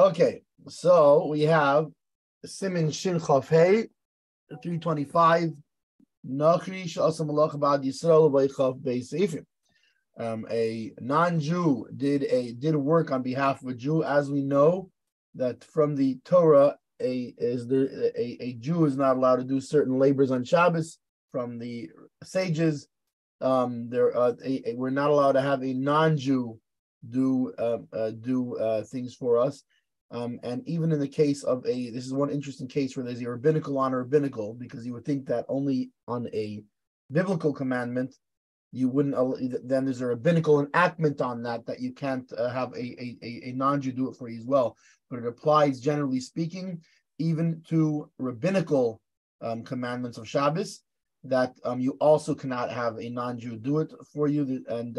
Okay, so we have Siman Shin Chaf Hey 325. Nachri Shasam Malach Bad Yisrael Vaychav Beis Seifim. A non-Jew did work on behalf of a Jew, as we know that from the Torah, a Jew is not allowed to do certain labors on Shabbos. From the sages, we're not allowed to have a non-Jew do things for us. And even in the case of this is one interesting case where there's a rabbinical on a rabbinical, because you would think that only on a biblical commandment you wouldn't. Then there's a rabbinical enactment on that you can't have a non-Jew do it for you as well. But it applies, generally speaking, even to rabbinical commandments of Shabbos, that you also cannot have a non-Jew do it for you. And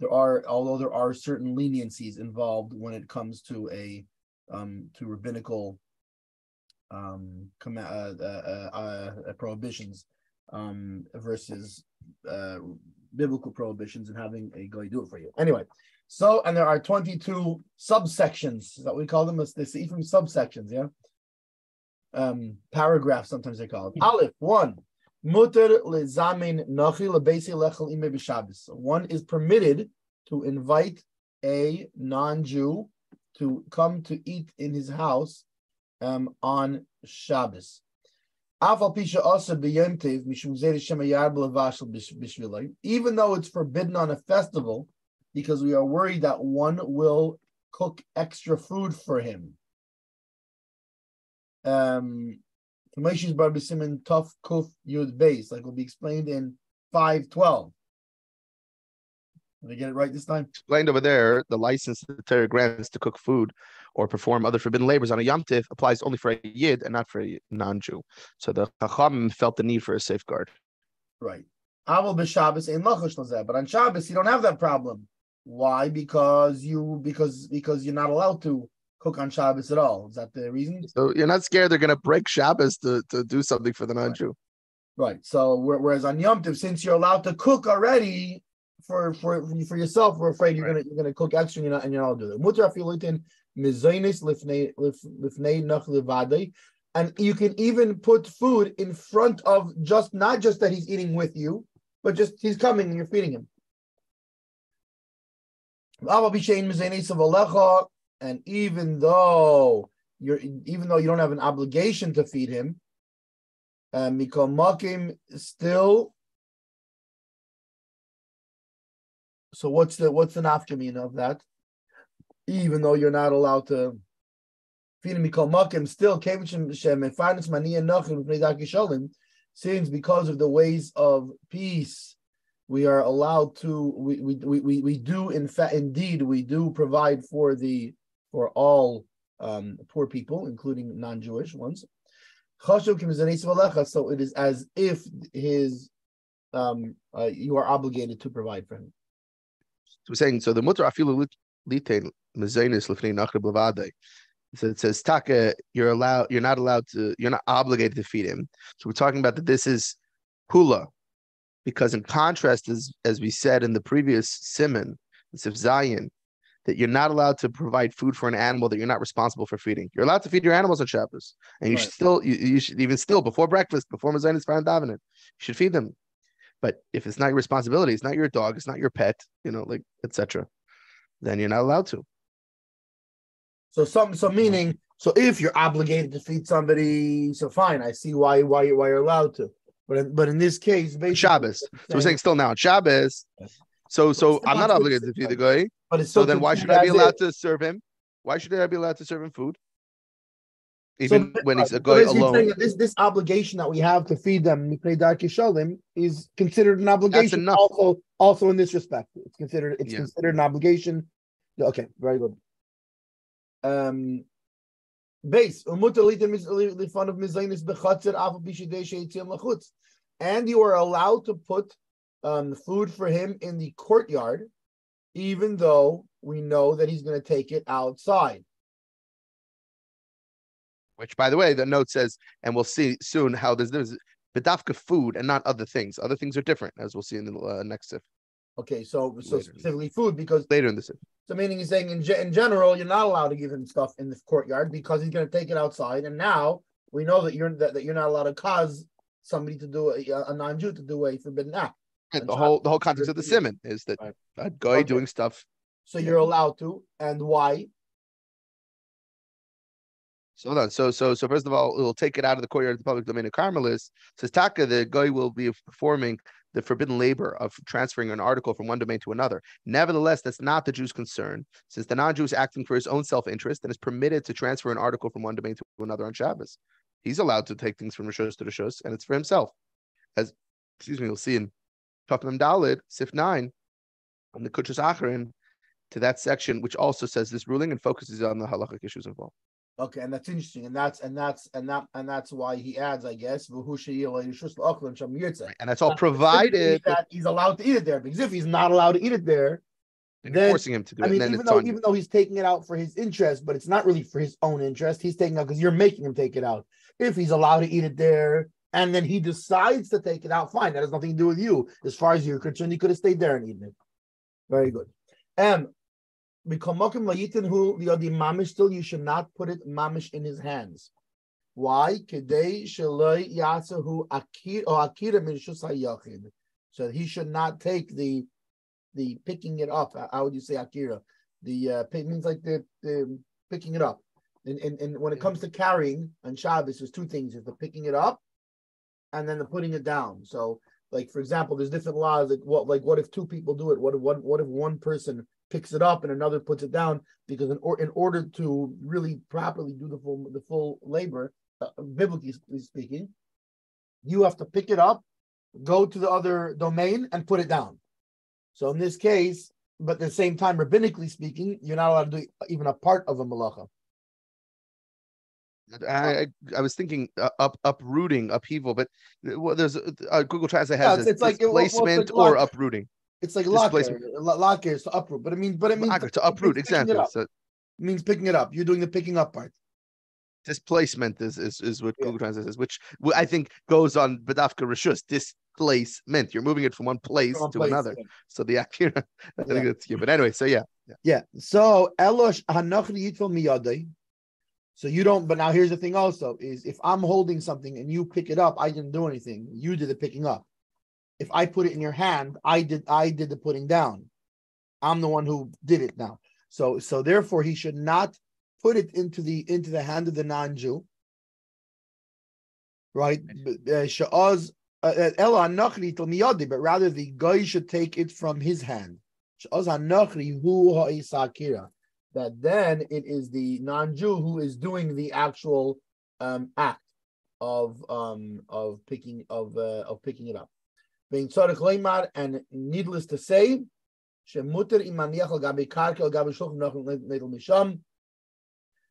although there are certain leniencies involved when it comes to to rabbinical prohibitions versus biblical prohibitions and having a guy do it for you. Anyway, and there are 22 subsections that we call them, the Seifim subsections, yeah? Paragraphs, sometimes they call it. Aleph, 1. Muter lezamin nachi lebeisi lechel ime b'Shabbos. One is permitted to invite a non-Jew to come to eat in his house on Shabbos. Even though it's forbidden on a festival, because we are worried that one will cook extra food for him. Like will be explained in 5:12. Did I get it right this time? Explained over there, the license the Torah grants to cook food or perform other forbidden labors on a Yom Tiv applies only for a Yid and not for a non-Jew. So the Chacham felt the need for a safeguard. Right. But on Shabbos you don't have that problem. Why? Because you're not allowed to cook on Shabbos at all. Is that the reason? So you're not scared they're going to break Shabbos to do something for the non-Jew. Right. So whereas on Yom Tiv, since you're allowed to cook already for yourself, we're afraid you're gonna cook extra and you're not do it. And you can even put food in front of not just that he's eating with you, but just he's coming and you're feeding him. And even though you don't have an obligation to feed him, still. So what's the nafkamina of that? Even though you're not allowed to feed him, still, since because of the ways of peace, we are allowed to. We do provide for all poor people, including non-Jewish ones. So it is as if you are obligated to provide for him. So we're saying, so the mutter afilu litain mezainis lifnei nachri b'vadei. So it says taka, you're not obligated to feed him. So we're talking about that this is hula, because in contrast, as we said in the previous Siman, Sif Zayin, that you're not allowed to provide food for an animal that you're not responsible for feeding. You're allowed to feed your animals on Shabbos, and you should even still before breakfast, before Mezainis Faran Davening, you should feed them. But if it's not your responsibility, it's not your dog, it's not your pet, etc., then you're not allowed to. So if you're obligated to feed somebody, so fine, I see why you're allowed to. But in this case, basically, Shabbos. So we're saying still now on Shabbos. So I'm not obligated to feed the guy. But so then why should I be allowed to serve him? Why should I be allowed to serve him food? Even when he's a guy alone. This obligation that we have to feed them is considered an obligation. That's enough. Also in this respect, it's considered an obligation. Okay, very good. Base and you are allowed to put food for him in the courtyard, even though we know that he's going to take it outside. Which, by the way, the note says, and we'll see soon how there's bedafka food and not other things. Other things are different, as we'll see in the next sif. Okay, so specifically food, because later in the sif. So meaning he's saying in general, you're not allowed to give him stuff in the courtyard because he's going to take it outside. And now we know that you're not allowed to cause somebody to do a non-Jew to do a forbidden act. And the whole context of the Siman is that a guy doing stuff. So you're allowed to, and why? So hold on. So first of all, it will take it out of the courtyard of the public domain of Carmelis. Says Taka, the guy will be performing the forbidden labor of transferring an article from one domain to another. Nevertheless, that's not the Jew's concern, since the non-Jew is acting for his own self-interest and is permitted to transfer an article from one domain to another on Shabbos. He's allowed to take things from Rishos to Rishos, and it's for himself. We'll see in Tafnam Dalid, Sif 9, on the Kuchas Acharin, to that section, which also says this ruling and focuses on the halachic issues involved. Okay, and that's interesting, and that's why he adds, I guess, and that's all provided that he's allowed to eat it there. Because if he's not allowed to eat it there, then forcing him to do it. Even though he's taking it out for his interest, but it's not really for his own interest. He's taking it out because you're making him take it out. If he's allowed to eat it there, and then he decides to take it out, fine. That has nothing to do with you. As far as you're concerned, he could have stayed there and eaten it. Very good. Still, you should not put it mamish in his hands. Why? So he should not take the picking it up. How would you say akira? The means like the picking it up. And when it comes to carrying on Shabbos, there's two things: there's the picking it up, and then the putting it down. So, like for example, there's different laws. What if two people do it? What if one person picks it up and another puts it down? Because in order to really properly do the full labor, biblically speaking, you have to pick it up, go to the other domain, and put it down. So in this case, but at the same time, rabbinically speaking, you're not allowed to do even a part of a malacha. I was thinking uprooting, upheaval, but there's Google Translate has it's like displacement or uprooting. It's like locker is to uproot, but it means to uproot, exactly. So it means picking it up. You're doing the picking up part. Displacement is what Google Translate says, which I think goes on Badafka Rishus. Displacement. You're moving it from one place to another. Yeah. So the akira, I think that's you. But anyway, so yeah. So Elosh Hanochri Yitfel Miyadei. So you don't, but now here's the thing also, is if I'm holding something and you pick it up, I didn't do anything. You did the picking up. If I put it in your hand, I did the putting down. I'm the one who did it now. So therefore he should not put it into the hand of the non-Jew. Right? But rather the guy should take it from his hand. That then it is the non-Jew who is doing the actual act of picking it up. And needless to say,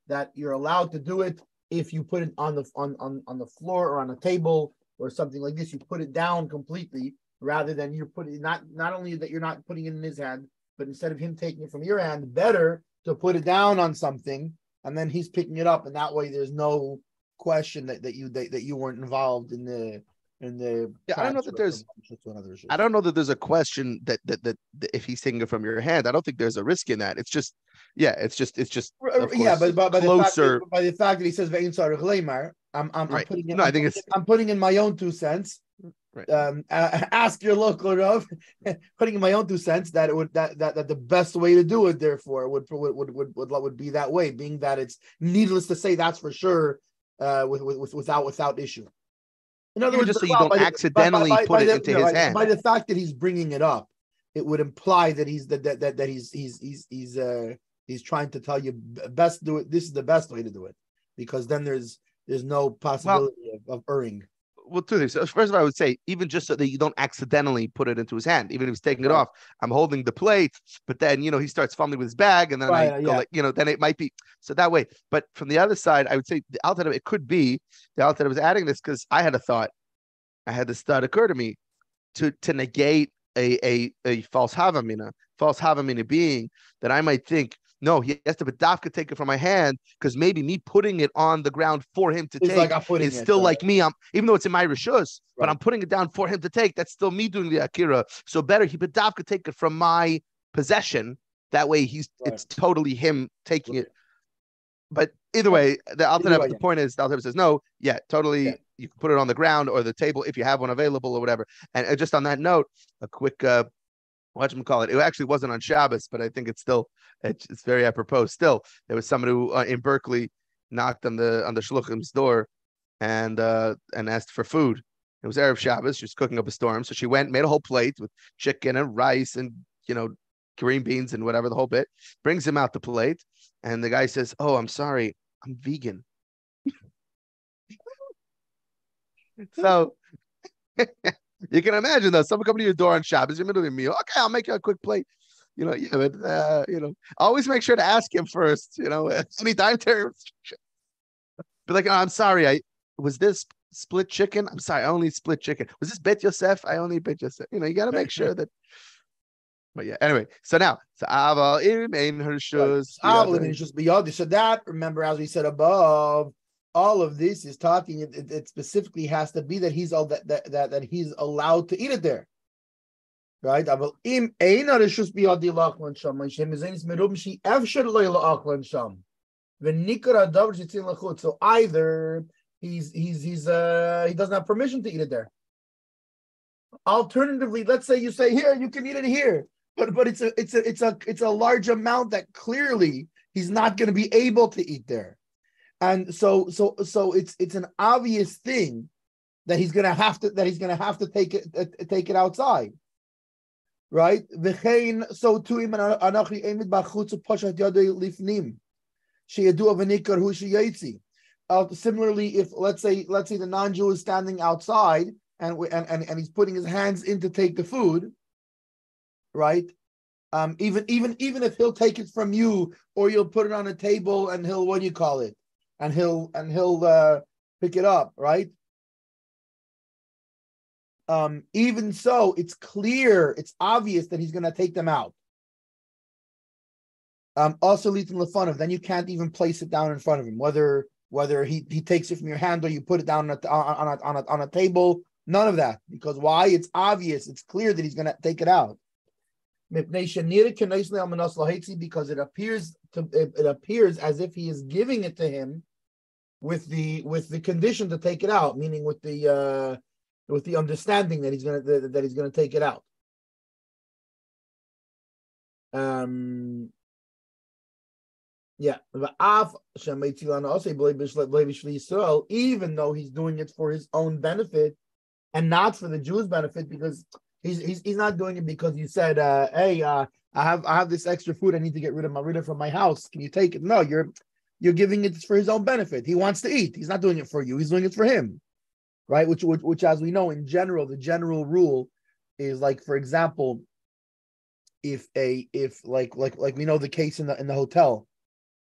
that you're allowed to do it if you put it on the floor or on a table or something like this. You put it down completely rather than you're putting not only that you're not putting it in his hand, but instead of him taking it from your hand, better to put it down on something and then he's picking it up, and that way there's no question that you weren't involved in the I don't know that there's a question that if he's taking it from your hand, I don't think there's a risk in that. It's just but closer by the fact that he says ve'in tzarich leimar, I'm putting in my own 2 cents. Right. Ask your local Rav, putting in my own 2 cents that the best way to do it, therefore, would be that way, being that it's needless to say that's for sure, without issue. In other words, just so you don't accidentally put it into his hand. By the fact that he's bringing it up, it would imply that he's trying to tell you best do it. This is the best way to do it, because then there's no possibility of erring. Well, 2 things. First of all, I would say, even just so that you don't accidentally put it into his hand, even if he's taking it off, I'm holding the plate, but then, he starts fumbling with his bag, and then then it might be, so that way. But from the other side, I would say the Alter, it could be, the Alter was adding this because I had this thought occur to me, to negate a false havamina being that I might think, no, he has to bedafka take it from my hand, because maybe me putting it on the ground for him to take is still like me. Even though it's in my rishus, but I'm putting it down for him to take. That's still me doing the akira. So better he bedafka take it from my possession, That way, it's totally him taking it. But either way, the point is, the Alter Rebbe says no. Yeah, totally. Yeah. You can put it on the ground or the table if you have one available or whatever. And just on that note, a quick whatchamacallit. It actually wasn't on Shabbos, but I think it's very apropos. Still, there was somebody who in Berkeley knocked on the Shulchan's door and asked for food. It was Erev Shabbos. She was cooking up a storm, so she went, made a whole plate with chicken and rice and green beans and whatever, the whole bit. Brings him out the plate, and the guy says, "Oh, I'm sorry, I'm vegan." So you can imagine though, someone coming to your door on Shabbos, you're in the middle of a meal. Okay, I'll make you a quick plate. Always make sure to ask him first. Any dietary restriction. Be like, "Oh, I'm sorry, was this split chicken? I'm sorry, I only split chicken. Was this Bet Yosef? I only Bet Yosef." You got to make sure that. But yeah, anyway, so Aval in her shoes. So that, remember, as we said above, all of this is talking. It specifically has to be that he's all that he's allowed to eat it there, right? So either he doesn't have permission to eat it there. Alternatively, let's say you say, here, you can eat it here. But it's a large amount that clearly he's not going to be able to eat there, and so it's an obvious thing that he's going to have to take it outside, right? So to him similarly, if let's say the non-Jew is standing outside and he's putting his hands in to take the food. Right, even if he'll take it from you, or you'll put it on a table and he'll and he'll pick it up, right? Even so, it's clear, it's obvious that he's going to take them out. Also, litin lefanov, then you can't even place it down in front of him, whether he takes it from your hand or you put it down on a table. None of that, because why? It's obvious, it's clear that he's going to take it out. Because it appears as if he is giving it to him with the condition to take it out, meaning with the understanding that he's gonna take it out. Even though he's doing it for his own benefit and not for the Jews' benefit, because He's not doing it because you said, "Hey, I have this extra food. I need to get rid of from my house. Can you take it?" No, you're giving it for his own benefit. He wants to eat. He's not doing it for you. He's doing it for him, right? Which as we know, in general, the general rule is, like, for example, if like we know the case in the hotel,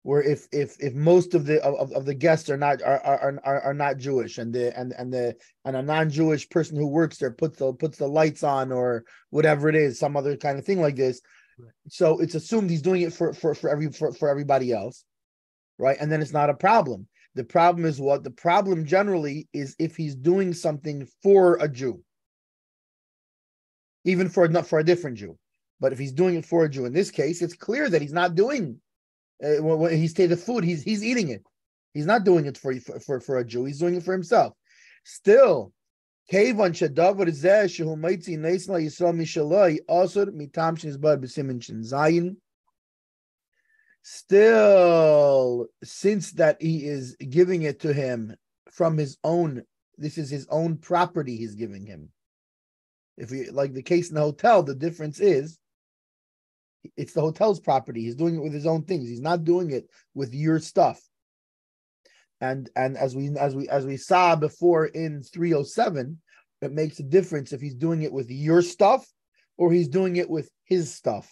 where if most of the guests are not Jewish, and a non-Jewish person who works there puts the lights on or whatever it is, some other kind of thing like this, right. So it's assumed he's doing it for everybody else, right? And then it's not a problem. The problem is what? The problem generally is if he's doing something for a Jew, even not for a different Jew, but if he's doing it for a Jew, in this case, it's clear that he's not doing. When he's taking the food, he's eating it. He's not doing it for a Jew. He's doing it for himself. Still, still, since that he is giving it to him from his own, this is his own property he's giving him. If we, like the case in the hotel, the difference is it's the hotel's property. He's doing it with his own things. He's not doing it with your stuff. And as we saw before in 307, it makes a difference if he's doing it with your stuff or he's doing it with his stuff.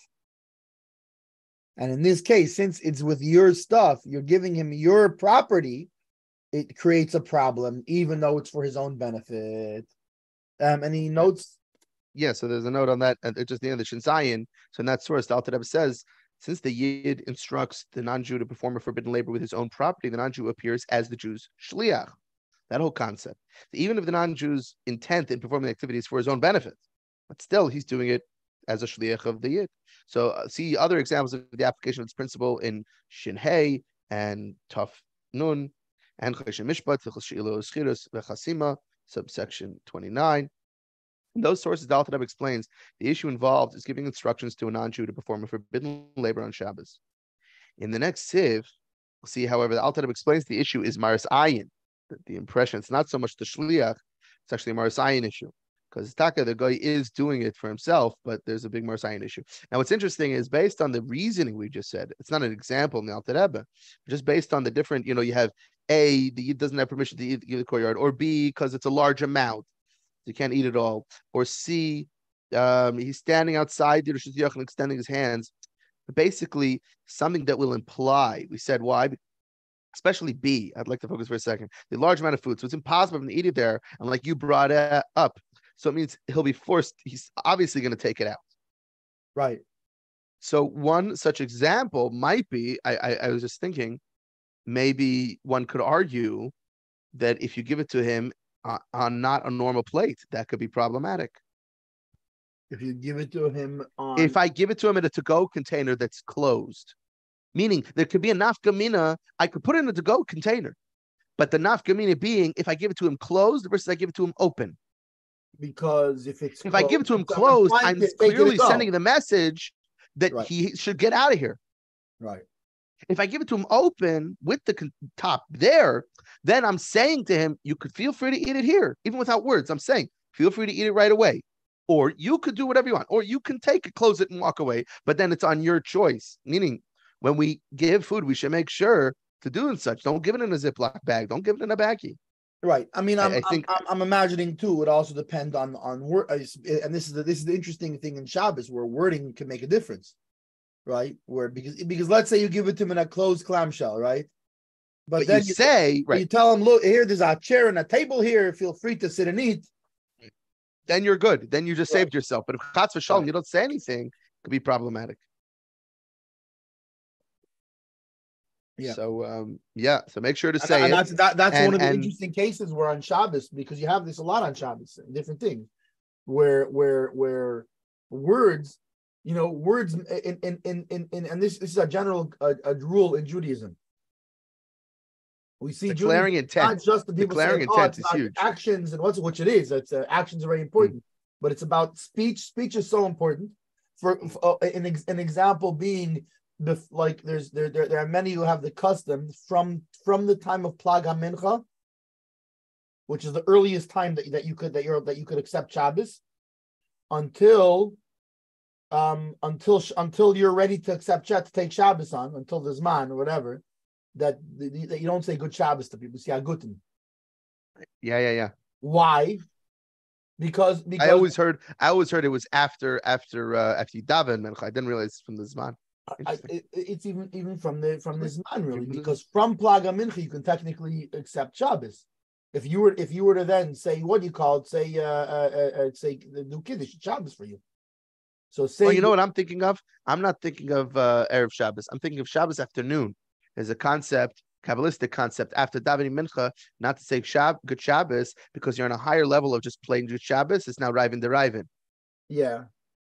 And in this case, since it's with your stuff, you're giving him your property, it creates a problem, even though it's for his own benefit. And he notes. Yeah, so there's a note on that, just the end of the Shinzayin. So in that source, the Alter Rebbe says, since the Yid instructs the non-Jew to perform a forbidden labor with his own property, the non-Jew appears as the Jew's shliach. That whole concept. Even if the non-Jew's intent in performing the activity is for his own benefit, but still he's doing it as a shliach of the yid. So see other examples of the application of this principle in Shin Hey and Taf Nun and Choshen Mishpat, V'chasima, subsection 29. In those sources, the Alter Rebbe explains the issue involved is giving instructions to a non-Jew to perform a forbidden labor on Shabbos. In the next sieve, we'll see, however, the Alter Rebbe explains the issue is Maris Ayin, the impression. It's not so much the shliach, it's actually a Maris Ayin issue. Because Taka, the guy is doing it for himself, but there's a big Maris Ayin issue. Now, what's interesting is based on the reasoning we just said, it's not an example in the Alter Rebbe, just based on the different, you have A, the Yid doesn't have permission to eat the courtyard, or B, because it's a large amount. You can't eat it all. Or C, he's standing outside the Rosh Hashanah and extending his hands. But basically, something that will imply, we said why, especially B, I'd like to focus for a second, the large amount of food. So it's impossible for him to eat it there. And like you brought it up, so it means he'll be forced, he's obviously going to take it out. Right. So one such example might be, I was just thinking, maybe one could argue that if you give it to him on not a normal plate, that could be problematic. If you give it to him on... If I give it to him in a to-go container that's closed, meaning there could be a nafkamina, I could put it in a to-go container, but the nafkamina being, if I give it to him closed versus I give it to him open. Because if I give it to him closed, I'm clearly sending the message that right. he should get out of here. Right. If I give it to him open with the top there, then I'm saying to him, you could feel free to eat it here, even without words. I'm saying, feel free to eat it right away. Or you could do whatever you want. Or you can take it, close it, and walk away. But then it's on your choice. Meaning, when we give food, we should make sure to do and such. Don't give it in a Ziploc bag. Don't give it in a baggie. Right. I mean, I think I'm imagining too. It also depends on word, and this is the interesting thing in Shabbos, where wording can make a difference, right? Where because let's say you give it to him in a closed clamshell, right? But then you tell him, look, here, there's a chair and a table here. Feel free to sit and eat. Then you're good. Then you just saved yourself. But if Chatz v'Shalom, you don't say anything, it could be problematic. Yeah. So so make sure to say and it. That's one of the interesting cases where on Shabbos, because you have this a lot on Shabbos, different things, where words, words in and this is a general rule in Judaism. We see declaring intent. Not just the people declaring saying, intent it's is huge. Actions and which it is. It's actions are very important, but it's about speech. Speech is so important. For an example being there are many who have the custom from the time of Plag HaMincha, which is the earliest time that you could accept Shabbos, until you're ready to accept to take Shabbos on, until the Zman or whatever. That you don't say good Shabbos to people. See, Guten. Yeah. Why? Because I always heard it was after you daven. I didn't realize it's from the Zman. It's even from the Zman really, because from Plag HaMincha you can technically accept Shabbos. If you were to then say what do you call it? Say the new Kiddush Shabbos for you. So say. Well, you know what I'm thinking of? I'm not thinking of Erev Shabbos. I'm thinking of Shabbos afternoon. There's a concept, Kabbalistic concept, after davening mincha, not to say good Shabbos, because you're on a higher level of just plain good Shabbos. It's now Rivin Derivin. Yeah.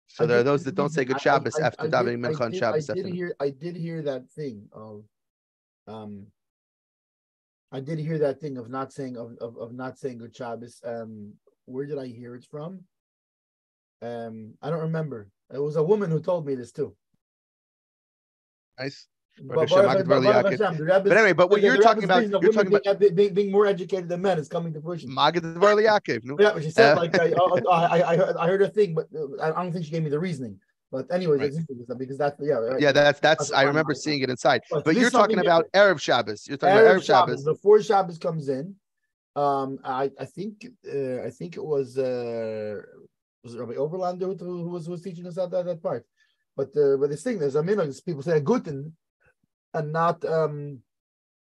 So there are those that don't say good Shabbos after davening mincha on Shabbos. I did hear that thing of, I did hear that thing of not saying not saying good Shabbos. Where did I hear it from? I don't remember. It was a woman who told me this too. Nice. But anyway, but what you're talking about, being more educated than men is coming to fruition. Yeah, but she said I heard a thing, but I don't think she gave me the reasoning. But anyways, it's interesting because that's I remember seeing it inside. But you're talking about Erev Shabbos. You're talking about Erev Shabbos before Shabbos comes in. I think it was Rabbi Oberlander who was teaching us that part. But this thing, there's people say Guten. And not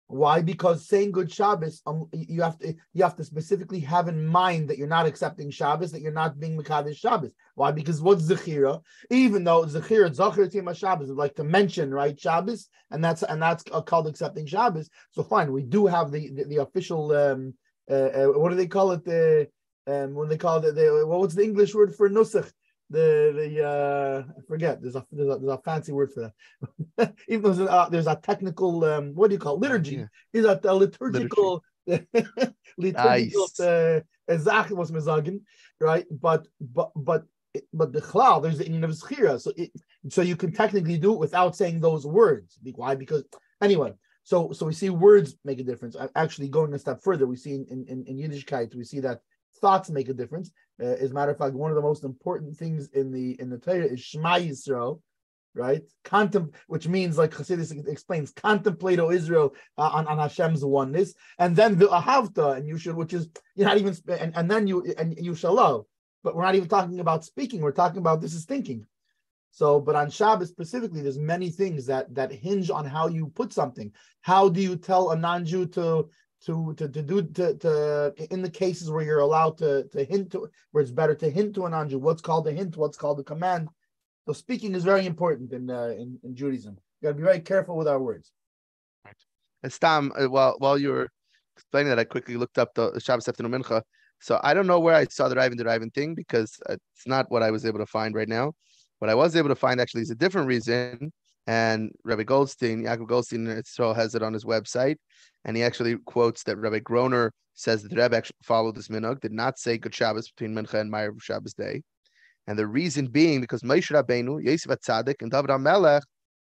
why? Because saying good Shabbos, you have to specifically have in mind that you're not accepting Shabbos, that you're not being Mekadesh Shabbos. Why? Because what's Zechira? Even though Zechira, Zachir Tima Shabbos is like to mention, right, Shabbos, and that's called accepting Shabbos. So fine, we do have the official what do they call it? When they call it what's the English word for nusach? I forget. There's a fancy word for that. Even though there's a technical what do you call it? Liturgy? Yeah. Is a Liturgy. liturgical liturgical Nice. exactly what's mezagin, right? But the chlal, there's the Indian of schira, so you can technically do it without saying those words. Why? Because anyway. So we see words make a difference. Actually, going a step further, we see in Yiddishkeit, we see that thoughts make a difference. As a matter of fact, one of the most important things in the Torah is Shema Yisrael, right? Which means, like Chassidus explains, contemplate, O Israel, on Hashem's oneness, and then the ahavta, and you should, which is you're not even, and then you shall love. But we're not even talking about speaking. We're talking about this is thinking. So, but on Shabbos specifically, there's many things that hinge on how you put something. How do you tell a non-Jew to in the cases where you're allowed to hint to, where it's better to hint to a non-Jew? What's called a hint? What's called a command? So, speaking is very important in Judaism. You got to be very careful with our words. Right. And Stam, while you were explaining that, I quickly looked up the Shabbos afternoon mincha. So I don't know where I saw the Raven thing because it's not what I was able to find right now. What I was able to find actually is a different reason. And Rabbi Goldstein, Yaakov Goldstein, Israel has it on his website. And he actually quotes that Rabbi Groner says that the Rebbe actually followed this minhag, did not say Good Shabbos between Mincha and Ma'ariv Shabbos day. And the reason being because Moshe Rabbeinu, Yosef Atzadik, and David HaMelech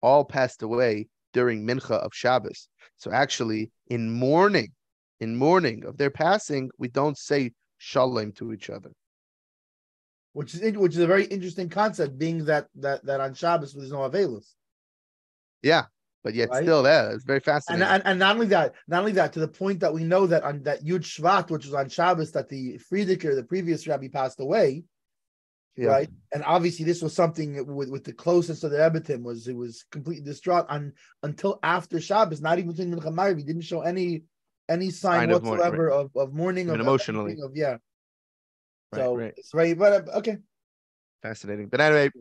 all passed away during Mincha of Shabbos. So actually, in mourning of their passing, we don't say Shalom to each other. Which is a very interesting concept, being that on Shabbos there's no Avelus. Yeah, but yet right? still there. It's very fascinating. And not only that, to the point that we know that on that Yud Shvat, which was on Shabbos, that the Friedeker, the previous rabbi, passed away. Yeah. Right, and obviously this was something with the closest of the Rebbetim was completely distraught until after Shabbos. Not even between Mincha and Ma'ariv, he didn't show any sign whatsoever of mourning, even of emotionally, yeah. So right. It's very, but okay, fascinating. But anyway,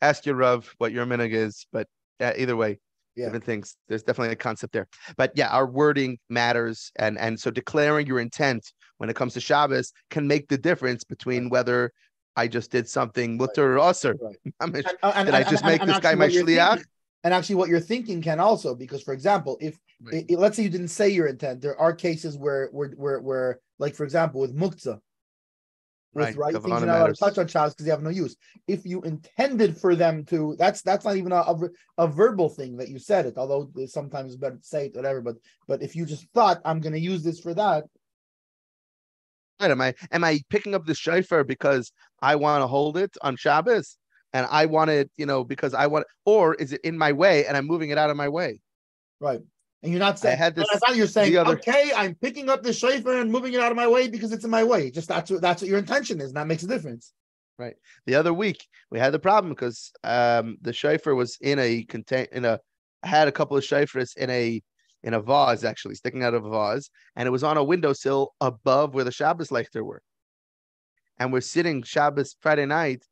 ask your Rav what your minhag is. But either way, different things. There's definitely a concept there. But yeah, our wording matters, and so declaring your intent when it comes to Shabbos can make the difference between whether I just did something mutter or usher. Did I just make this guy my shliach? And actually, what you're thinking can also, because, for example, if let's say you didn't say your intent, there are cases where like, for example, with muktzah, with things you're not allowed to touch on Shabbos because they have no use. If you intended for them to, that's not even a verbal thing that you said it, although sometimes it's better to say it, whatever. But if you just thought, I'm going to use this for that. Right. Am I picking up the shofar because I want to hold it on Shabbos and I want it, because I want, or is it in my way and I'm moving it out of my way? Right. And you're not saying, you're saying, okay, I'm picking up the shofar and moving it out of my way because it's in my way. Just that's what your intention is. And that makes a difference. Right. The other week we had the problem because the shofar was I had a couple of shofars in a vase, actually sticking out of a vase, and it was on a windowsill above where the Shabbos lichter were. And we're sitting Shabbos Friday night,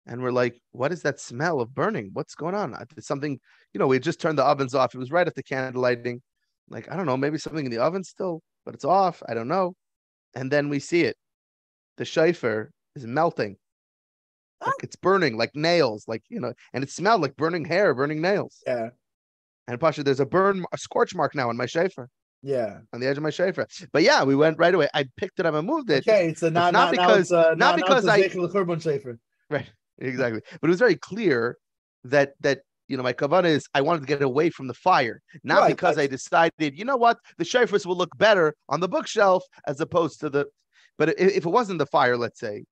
and we're like, what is that smell of burning? What's going on? It's something, we had just turned the ovens off. It was right after candle lighting. Like, I don't know, maybe something in the oven still, but it's off. I don't know. And then we see it. The shofar is melting. Like it's burning, like nails, and it smelled like burning hair, burning nails. Yeah. And Pasha, there's a scorch mark now on my shofar. Yeah, on the edge of my shofar. But yeah, we went right away. I picked it up and moved it. Okay, so not because right, exactly. But it was very clear that my kavanah is I wanted to get away from the fire, not because I decided, what, the shofars will look better on the bookshelf as opposed to the. But if it wasn't the fire, let's say,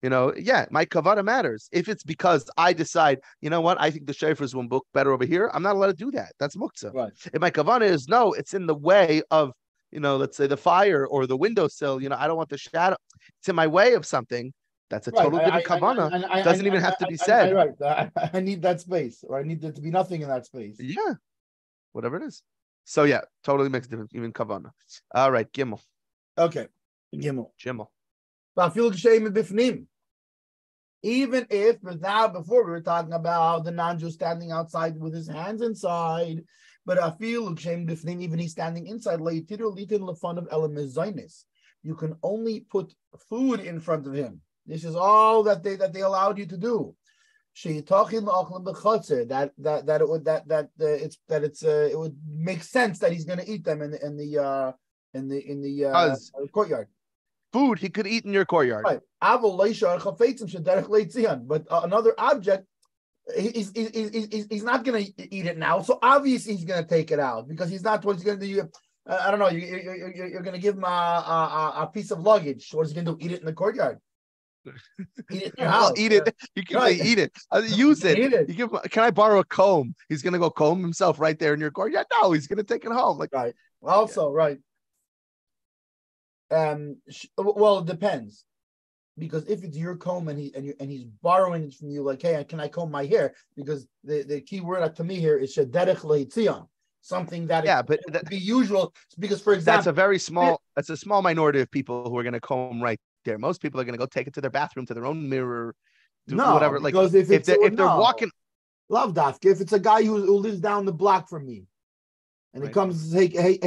my kavanah matters. If it's because I decide, what, I think the shofars will look better over here, I'm not allowed to do that. That's muktzah. Right. If my kavanah is, no, it's in the way of, let's say the fire or the windowsill, I don't want the shadow. It's in my way of something. That's a total different kavanah. Doesn't even have to be said. I need that space, or I need there to be nothing in that space. Yeah, whatever it is. So yeah, totally makes a difference, even kavanah. All right, Gimel. Okay, Gimel. Even if, now before we were talking about the non-Jew standing outside with his hands inside, but I feel even he's standing inside. You can only put food in front of him. This is all that they allowed you to do. It would make sense that he's going to eat them in the courtyard. Food he could eat in your courtyard. Right. But another object, he's not going to eat it now. So obviously he's going to take it out because he's not. What's going to do? I don't know. You're going to give him a piece of luggage. What is he going to do? Eat it in the courtyard? Eat it in your house. Eat it. You can say eat it. Use it. You give him, can I borrow a comb? He's going to go comb himself right there in your courtyard. No, he's going to take it home. Like right. Also, right. Well, it depends, because if it's your comb and he's borrowing it from you, like, hey, can I comb my hair? Because the key word to me here is shederech leitzion, something that but would be usual. Because, for example, that's a small minority of people who are going to comb right there. Most people are going to go take it to their bathroom, to their own mirror, do whatever. Like because if they're walking, love dafka. If it's a guy who lives down the block from me. And he comes and says, hey,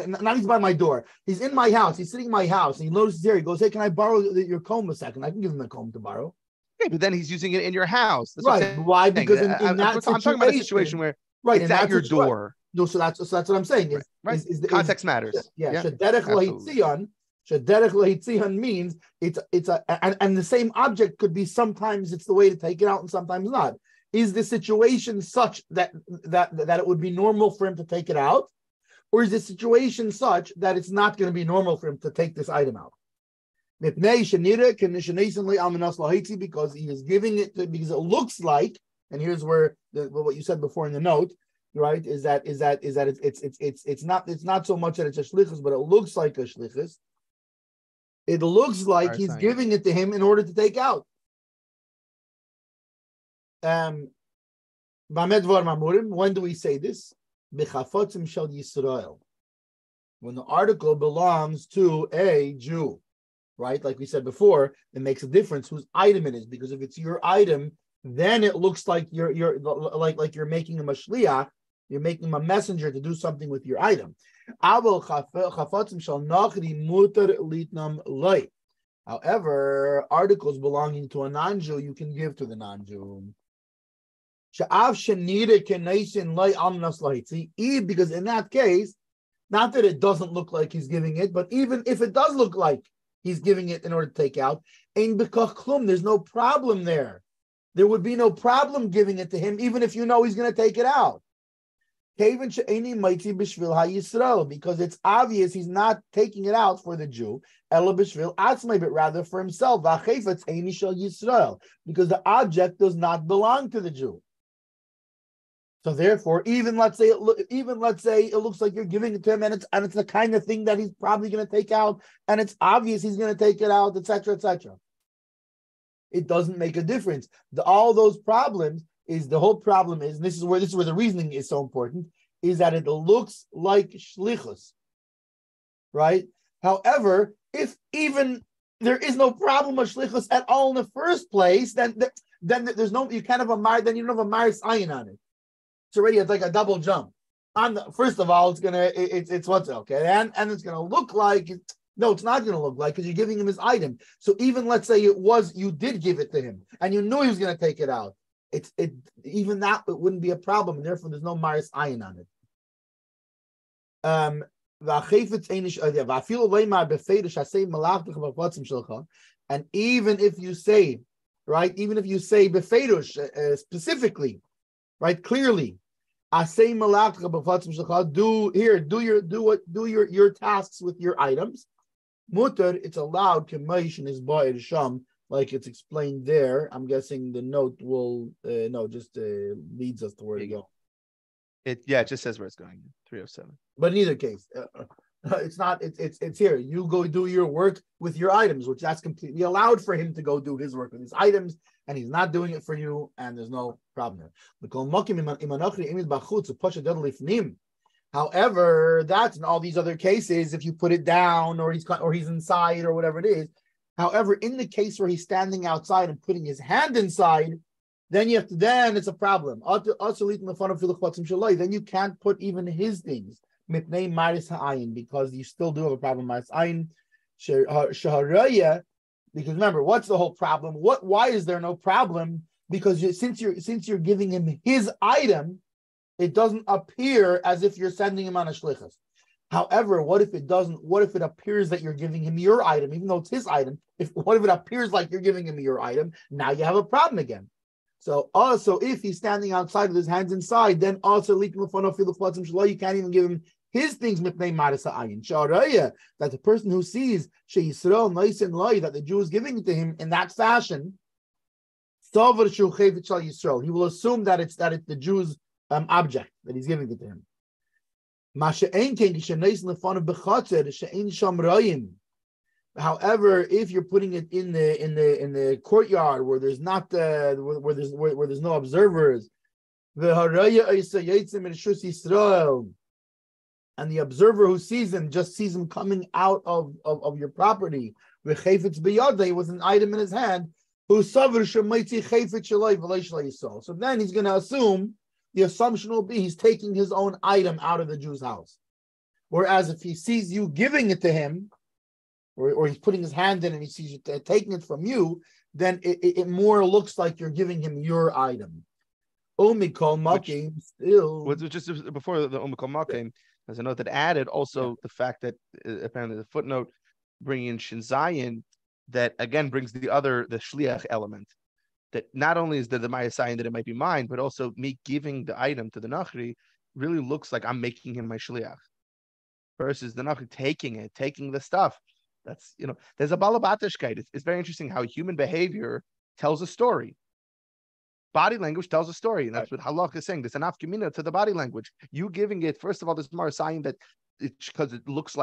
not he's by my door. He's in my house. He's sitting in my house. And he notices here. He goes, hey, can I borrow your comb a second? I can give him a comb to borrow. Okay, but then he's using it in your house. That's right. Why? Because I'm talking about a situation where it's at your door. No, so that's what I'm saying. Is context matters. Yeah. Shederech leitzion means it's and the same object could be, sometimes it's the way to take it out and sometimes not. Is the situation such that it would be normal for him to take it out? Or is the situation such that it's not going to be normal for him to take this item out? Because he is giving it because it looks like, and here's where what you said before in the note, right? Is that it's not so much that it's a shlichus, but it looks like a shlichus. It looks like he's giving it to him in order to take out. When do we say this? When the article belongs to a Jew, right? Like we said before, it makes a difference whose item it is, because if it's your item, then it looks like you're making him a shliach, you're making him a messenger to do something with your item. However, articles belonging to a non-Jew you can give to the non-Jew. Because in that case, not that it doesn't look like he's giving it, but even if it does look like he's giving it in order to take out, there's no problem there. There would be no problem giving it to him, even if you know he's going to take it out. Because it's obvious he's not taking it out for the Jew, but rather for himself. Because the object does not belong to the Jew. So therefore, even let's say it looks like you're giving it to him, and it's the kind of thing that he's probably going to take out, and it's obvious he's going to take it out, etc., etc. It doesn't make a difference. All those problems is the whole problem is, and this is where the reasoning is so important, is that it looks like shlichus, right? However, if even there is no problem of shlichus at all in the first place, then there's no, you can't have a mar, then you don't have a maris ayin on it. It's like a double jump. First of all, it's what's okay, and it's gonna look like no, it's not gonna look like, because you're giving him his item. So even let's say you did give it to him and you knew he was gonna take it out, even that it wouldn't be a problem, and therefore there's no maris ayin on it. And even if you say, right, befeidush specifically, right, clearly, do your tasks with your items. Mutter, it's allowed. Like it's explained there. I'm guessing the note will leads us to where to go. It just says where it's going. 307. But in either case, it's not. It's here. You go do your work with your items, which that's completely allowed for him to go do his work with his items, and he's not doing it for you, and there's no problem there. However, that's in all these other cases, if you put it down or he's inside or whatever it is. However, in the case where he's standing outside and putting his hand inside, then it's a problem. Then you can't put even his things, because you still do have a problem. Because remember, what's the whole problem? Why is there no problem? Because since you're giving him his item, it doesn't appear as if you're sending him on a shlichus. However, what if it doesn't? What if it appears that you're giving him your item, even though it's his item? What if it appears like you're giving him your item? Now you have a problem again. So also, if he's standing outside with his hands inside, then also you can't even give him his things that the person who sees that the Jew is giving it to him in that fashion, he will assume that it's the Jew's object that he's giving it to him. However, if you're putting it in the courtyard where there's not where there's no observers, and the observer who sees him just sees him coming out of your property with an item in his hand, so then he's going to assume, the assumption will be he's taking his own item out of the Jew's house. Whereas if he sees you giving it to him, or he's putting his hand in and he sees you taking it from you, then it more looks like you're giving him your item. Omikol Makim still. Just before the Omikol Makim, there's a note that added also the fact that apparently the footnote bringing in Shin Zayin, that again brings the shliach element. That not only is the Maya sign that it might be mine, but also me giving the item to the Nachri really looks like I'm making him my shliach. Versus the Nachri taking the stuff. That's, there's a balabatishkeit. It's very interesting how human behavior tells a story. Body language tells a story, and that's what halach is saying. There's an afkamina to the body language. You giving it, first of all, there's more sign that it's because it looks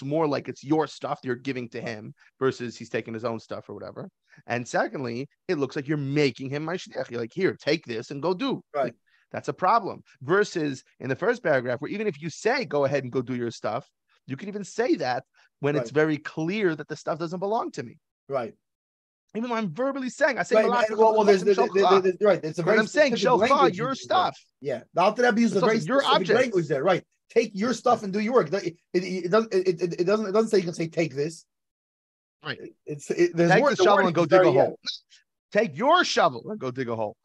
more like it's your stuff you're giving to him versus he's taking his own stuff or whatever. And secondly, it looks like you're making him my shliach. You're like, here, take this and go do. Right. That's a problem. Versus in the first paragraph, where even if you say go ahead and go do your stuff, you can even say that when it's very clear that the stuff doesn't belong to me. Right. Even though I'm verbally saying, I say, there's right. It's a very I'm saying, Shelcha, your stuff. Yeah. The Alter Rebbe uses a very specific language there. Right. Take your stuff and do your work. It doesn't say you can say take this. Right. Take the shovel and go dig a hole. Take your shovel and go dig a hole.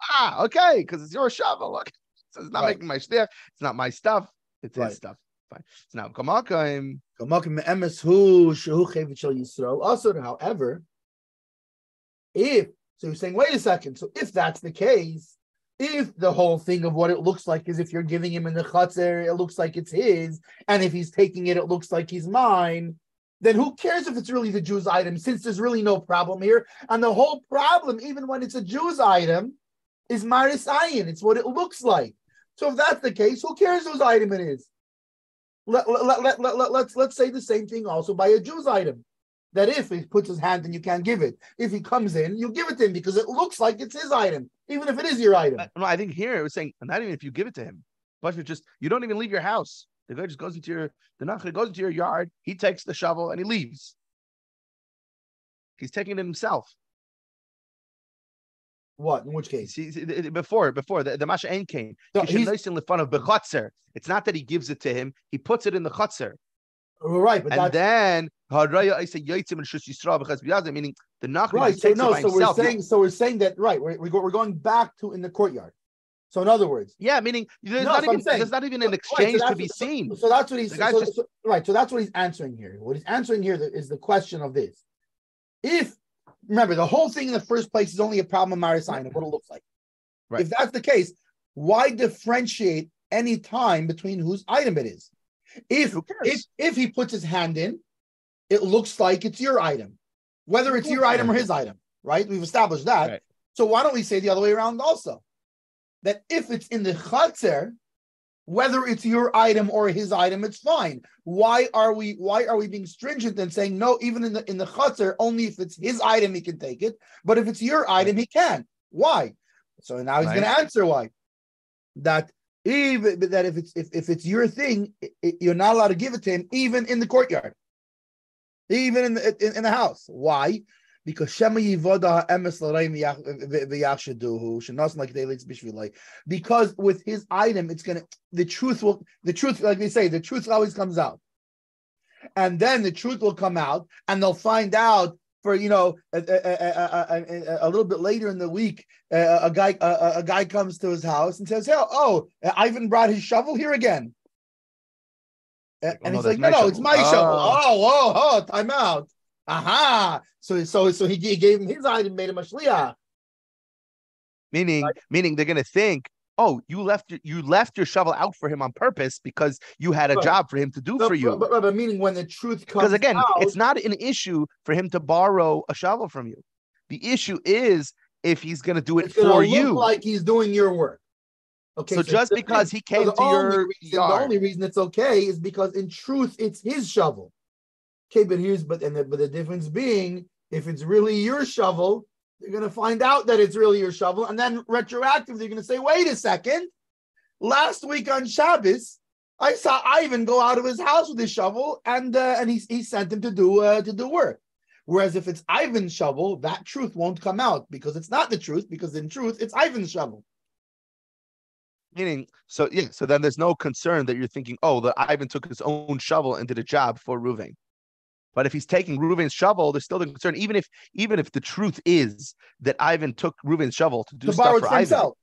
Okay, because it's your shovel. Okay. So it's not making my stuff. It's not my stuff. It's his stuff. Fine. So now, Kamakim emes hu shehu chevet shel Yisrael. Also, however, so you're saying, wait a second. So if that's the case, if the whole thing of what it looks like is if you're giving him in the chutzner, it looks like it's his, and if he's taking it, it looks like he's mine, then who cares if it's really the Jew's item, since there's really no problem here. And the whole problem, even when it's a Jew's item, is maris ayin. It's what it looks like. So if that's the case, who cares whose item it is? Let's say the same thing also by a Jew's item. That if he puts his hand in, you can't give it. If he comes in, you give it to him because it looks like it's his item, even if it is your item. No, I think here it was saying not even if you give it to him, but if you don't even leave your house. The guy just goes into your yard. He takes the shovel and he leaves. He's taking it himself. What? In which case? Before the Masha Ein came. So it's not that he gives it to him; he puts it in the chutzner. Right, but and then meaning the Nachman right. takes it by himself. We're saying that right. We're going back to in the courtyard. So in other words, meaning there's not even an exchange to be seen. So that's what he's right. So that's what he's answering here. What he's answering here is the question of this: if remember the whole thing in the first place is only a problem of Marisain of what it looks like. Right. If that's the case, why differentiate any time between whose item it is? If he puts his hand in, it looks like it's your item, whether it's your item or his item, right? We've established that. Right. So why don't we say the other way around also? That if it's in the chutzner, whether it's your item or his item, it's fine. Why are we being stringent and saying no? Even in the chutzner, only if it's his item he can take it, but if it's your item he can. Why? So now he's going to answer why. If it's your thing, you're not allowed to give it to him, even in the courtyard, even in the house. Why? Because because with his item, the truth, like they say, the truth always comes out, and then the truth will come out, and they'll find out for a little bit later in the week, a guy comes to his house and says, Ivan brought his shovel here again. And he's like, no, it's my shovel. Time out. Aha. So he gave him his item, made him a shliach. Meaning they're going to think, oh, you left your shovel out for him on purpose because you had a job for him to do for you. But meaning when the truth comes because again, out, it's not an issue for him to borrow a shovel from you. The issue is if he's going to do it for you. Look like he's doing your work. Okay. So just because he came to your yard, the only reason it's okay is because in truth it's his shovel. Okay, but the difference being, if it's really your shovel, you're going to find out that it's really your shovel, and then retroactively you're going to say, wait a second, last week on Shabbos, I saw Ivan go out of his house with his shovel, and he sent him to do work. Whereas if it's Ivan's shovel, that truth won't come out because it's not the truth, because in truth it's Ivan's shovel. Meaning, so then there's no concern that you're thinking, oh, that Ivan took his own shovel and did a job for Reuven. But if he's taking Reuven's shovel, there's still the concern, even if the truth is that Ivan took Reuven's shovel to do stuff for Ivan. Himself.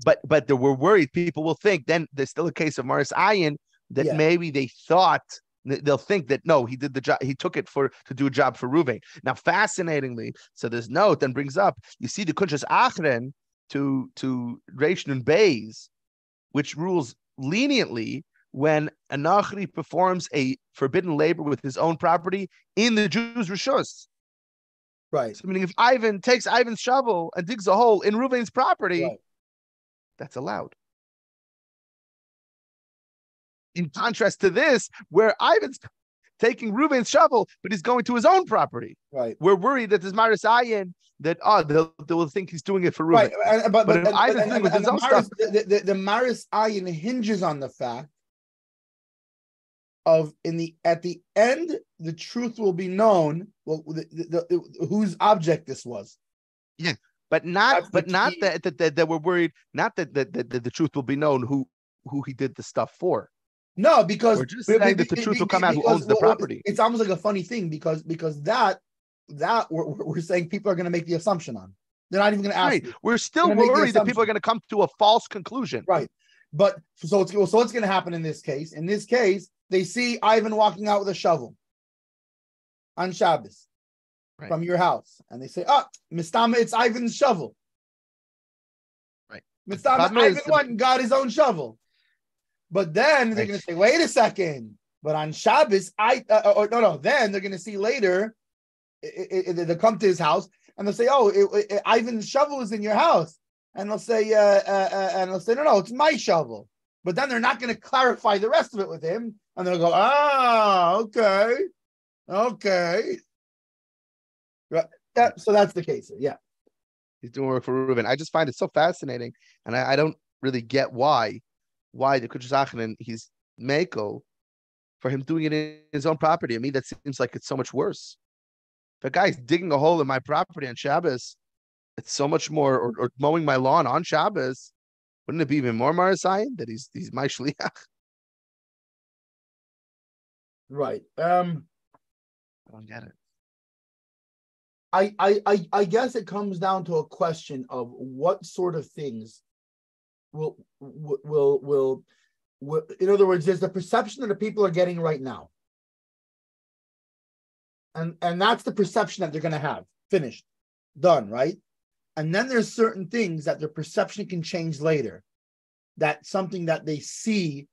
But we're worried people will think then there's still a case of Maris Ayin that maybe they'll think that no, he did the job, he took it to do a job for Reuven. Now, fascinatingly, so this note then brings up, you see the Kunshas Achren to Reish Nun Beis, which rules leniently when a Nachri performs a forbidden labor with his own property in the Jews' Rishus. Right. So meaning if Ivan takes Ivan's shovel and digs a hole in Reuven's property, that's allowed. In contrast to this, where Ivan's taking Reuven's shovel, but he's going to his own property. Right. We're worried that there's Maris Ayin that they'll think he's doing it for Reuven. Right. But if Ivan's doing with his own stuff, the Maris Ayin hinges on the fact of at the end the truth will be known. Well, whose object this was. Yeah, but not that we're worried. Not that the truth will be known who he did the stuff for. No, because we're just saying that the truth will come out who owns the property. It's almost like a funny thing because that we're saying people are going to make the assumption on. They're not even going to ask. Right. We're still worried that people are going to come to a false conclusion. Right. But so what's going to happen in this case? In this case, they see Ivan walking out with a shovel on Shabbos from your house, and they say, Mistama, it's Ivan's shovel. Right. Mistama, Ivan went and got his own shovel. But then they're going to say, wait a second. But on Shabbos, then they're going to see later, they'll come to his house and they'll say, Ivan's shovel is in your house. And they'll say, no, it's my shovel. But then they're not going to clarify the rest of it with him. And they'll go, okay. Right. Yeah, so that's the case. Yeah. He's doing work for Reuven. I just find it so fascinating. And I don't really get why the Kunshas Achren, he's Mako for him doing it in his own property. I mean, that seems like it's so much worse. If a guy's digging a hole in my property on Shabbos, it's so much more, or mowing my lawn on Shabbos, wouldn't it be even more Marasayan that he's my shliach? Right. I don't get it. I guess it comes down to a question of what sort of things will in other words, there's the perception that the people are getting right now. And that's the perception that they're going to have. Finished. Done, right? And then there's certain things that their perception can change later. That something that they see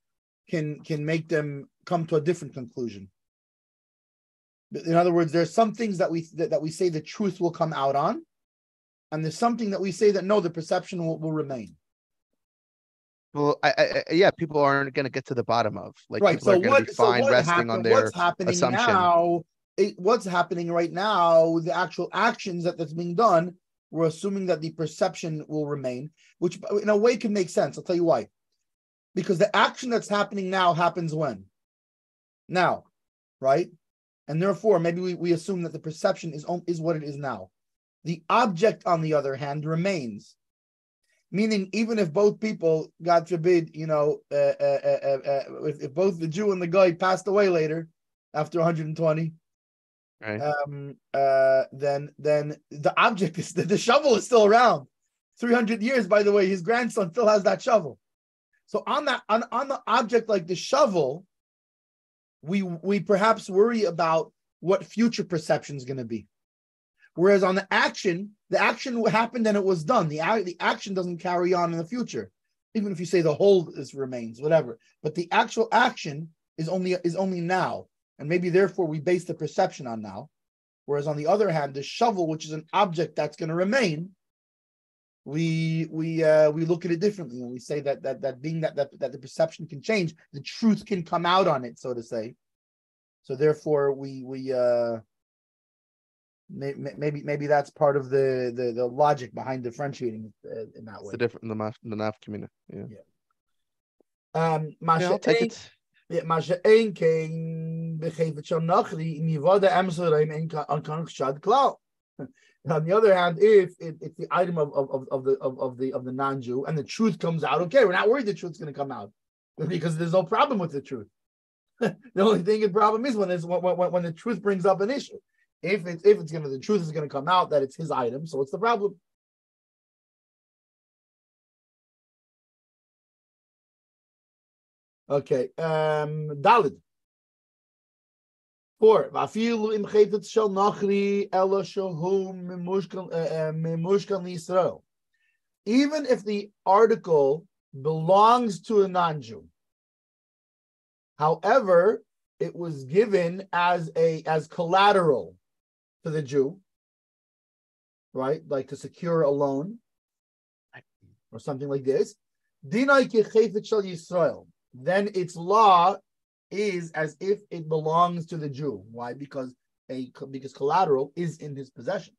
can make them come to a different conclusion. In other words, there's some things that we say the truth will come out on, and there's something that we say that no, the perception will remain. Well, people aren't going to get to the bottom of. Like, right. People are going to be fine resting on their assumption. What's happening right now, the actual actions that's being done, we're assuming that the perception will remain, which in a way can make sense. I'll tell you why. Because the action that's happening now happens when? Now, right? And therefore, maybe we assume that the perception is what it is now. The object, on the other hand, remains. Meaning, even if both people, God forbid, if both the Jew and the guy passed away later, after 120, Right. Then the object is the shovel is still around. 300 years, by the way, his grandson still has that shovel. So on the object like the shovel, we perhaps worry about what future perception is going to be. Whereas on the action happened and it was done. The action doesn't carry on in the future, even if you say the whole remains, whatever. But the actual action is only now, and maybe therefore we base the perception on now. Whereas on the other hand, the shovel, which is an object that's going to remain, we look at it differently, and we say that being that the perception can change, the truth can come out on it, so to say. So therefore, maybe that's part of the logic behind differentiating in that way. It's the different the naf community. Yeah. Yeah, I'll take it. On the other hand, if it's the item of the non-Jew and the truth comes out, okay, we're not worried the truth's going to come out because there's no problem with the truth. The only the problem is when the truth brings up an issue. If the truth is going to come out that it's his item, so what's the problem? Okay, Dalid. 4. Even if the article belongs to a non-Jew, however, it was given as collateral to the Jew, right? Like to secure a loan or something like this. Dinai kechefet shel Yisrael. Then its law is as if it belongs to the Jew. Why? Because collateral is in his possession.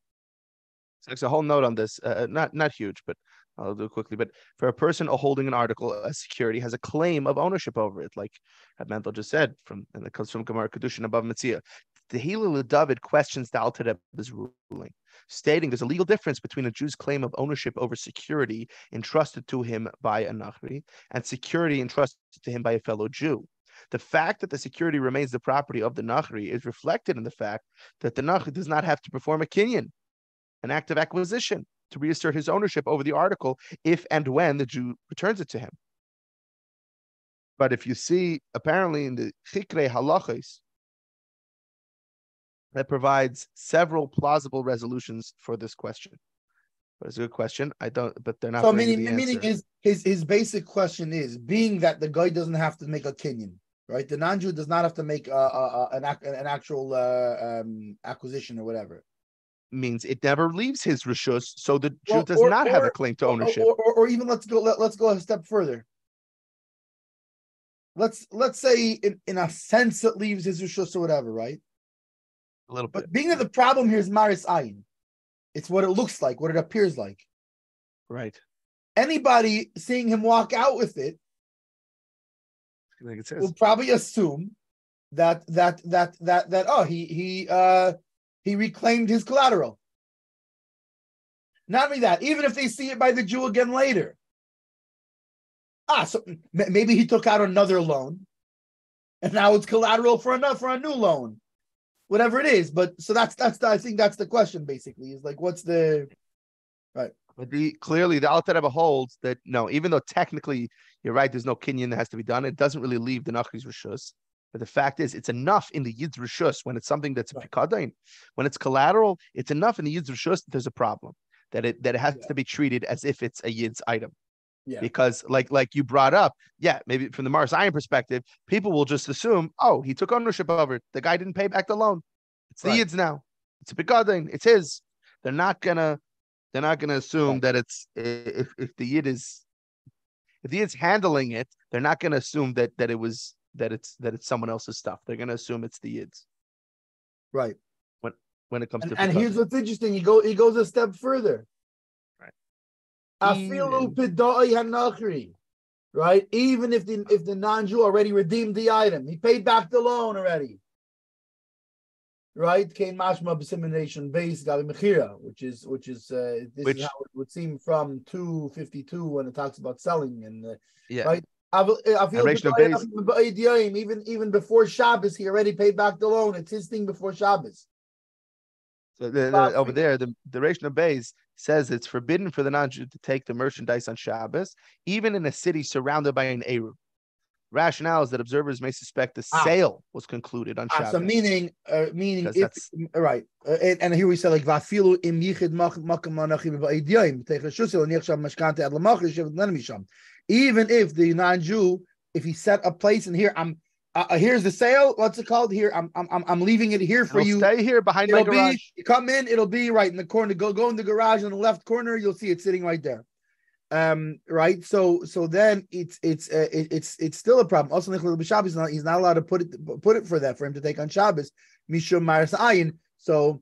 So it's a whole note on this. Not huge, but I'll do it quickly. But for a person holding an article, a security has a claim of ownership over it, like Mental just said, and it comes from Gemara Kedushin above Metzia. The Hillel David questions the Alter Rebbe's ruling, stating there's a legal difference between a Jew's claim of ownership over security entrusted to him by a Nachri and security entrusted to him by a fellow Jew. The fact that the security remains the property of the Nachri is reflected in the fact that the Nachri does not have to perform a kinyan, an act of acquisition, to reassert his ownership over the article if and when the Jew returns it to him. But if you see, apparently in the Chikre Halachos, that provides several plausible resolutions for this question. But it's a good question. But they're not. So meaning is his basic question is, being that the guy doesn't have to make a kinyan, right? The non-Jew does not have to make an actual acquisition or whatever. Means it never leaves his rishus, so the Jew does not have a claim to ownership. Or even let's go a step further. Let's say in a sense it leaves his rishus or whatever, right? A little bit. But being that the problem here is maris ayin, it's what it looks like, what it appears like. Right. Anybody seeing him walk out with it, like it says, will probably assume that he reclaimed his collateral. Not only that, even if they see it by the Jew again later. So maybe he took out another loan, and now it's collateral for a new loan, whatever it is. But so that's I think that's the question basically, is like, what's the right? But clearly the Alter Rebbe holds that no, even though technically you're right, there's no kinyan that has to be done. It doesn't really leave the Nachri's rishus. But the fact is, it's enough in the Yid's rishus when it's something that's a pikadain. When it's collateral, it's enough in the Yid's rishus that there's a problem, that it has to be treated as if it's a Yid's item. Yeah. Because like you brought up, maybe from the Maris Iron perspective, people will just assume, oh, he took ownership over it. The guy didn't pay back the loan. It's the Yid's now. It's a pikadain. It's his. They're not gonna assume that it's if the Yid is handling it, they're not gonna assume that it's someone else's stuff. They're gonna assume it's the Yid's. Right. When it comes to and here's what's interesting. He goes a step further. Right. Right. Even if the non-Jew already redeemed the item, he paid back the loan already. Right, came mashma b'simonation base gabi mechira, which is this is how it would seem from 252 when it talks about selling and right. Even before Shabbos, he already paid back the loan. It's his thing before Shabbos. So over there, the Reish Beis says it's forbidden for the non-Jew to take the merchandise on Shabbos, even in a city surrounded by an Eruv. Rationale is that observers may suspect the sale was concluded on Shabbos. So meaning if that's right, and here we say like vafilu im yichid makam manachim ba'idiyim techashusil nichshav mashkante ad lamachir shevet misham. Even if the non-Jew, if he set a place in here, here's the sale. What's it called? Here, I'm leaving it here for you. Stay here behind my garage. You come in, it'll be right in the corner. Go in the garage in the left corner. You'll see it sitting right there. Right. So then it's still a problem. Also, he's not allowed to put it for him to take on Shabbos. Mishum Maris Ayin. So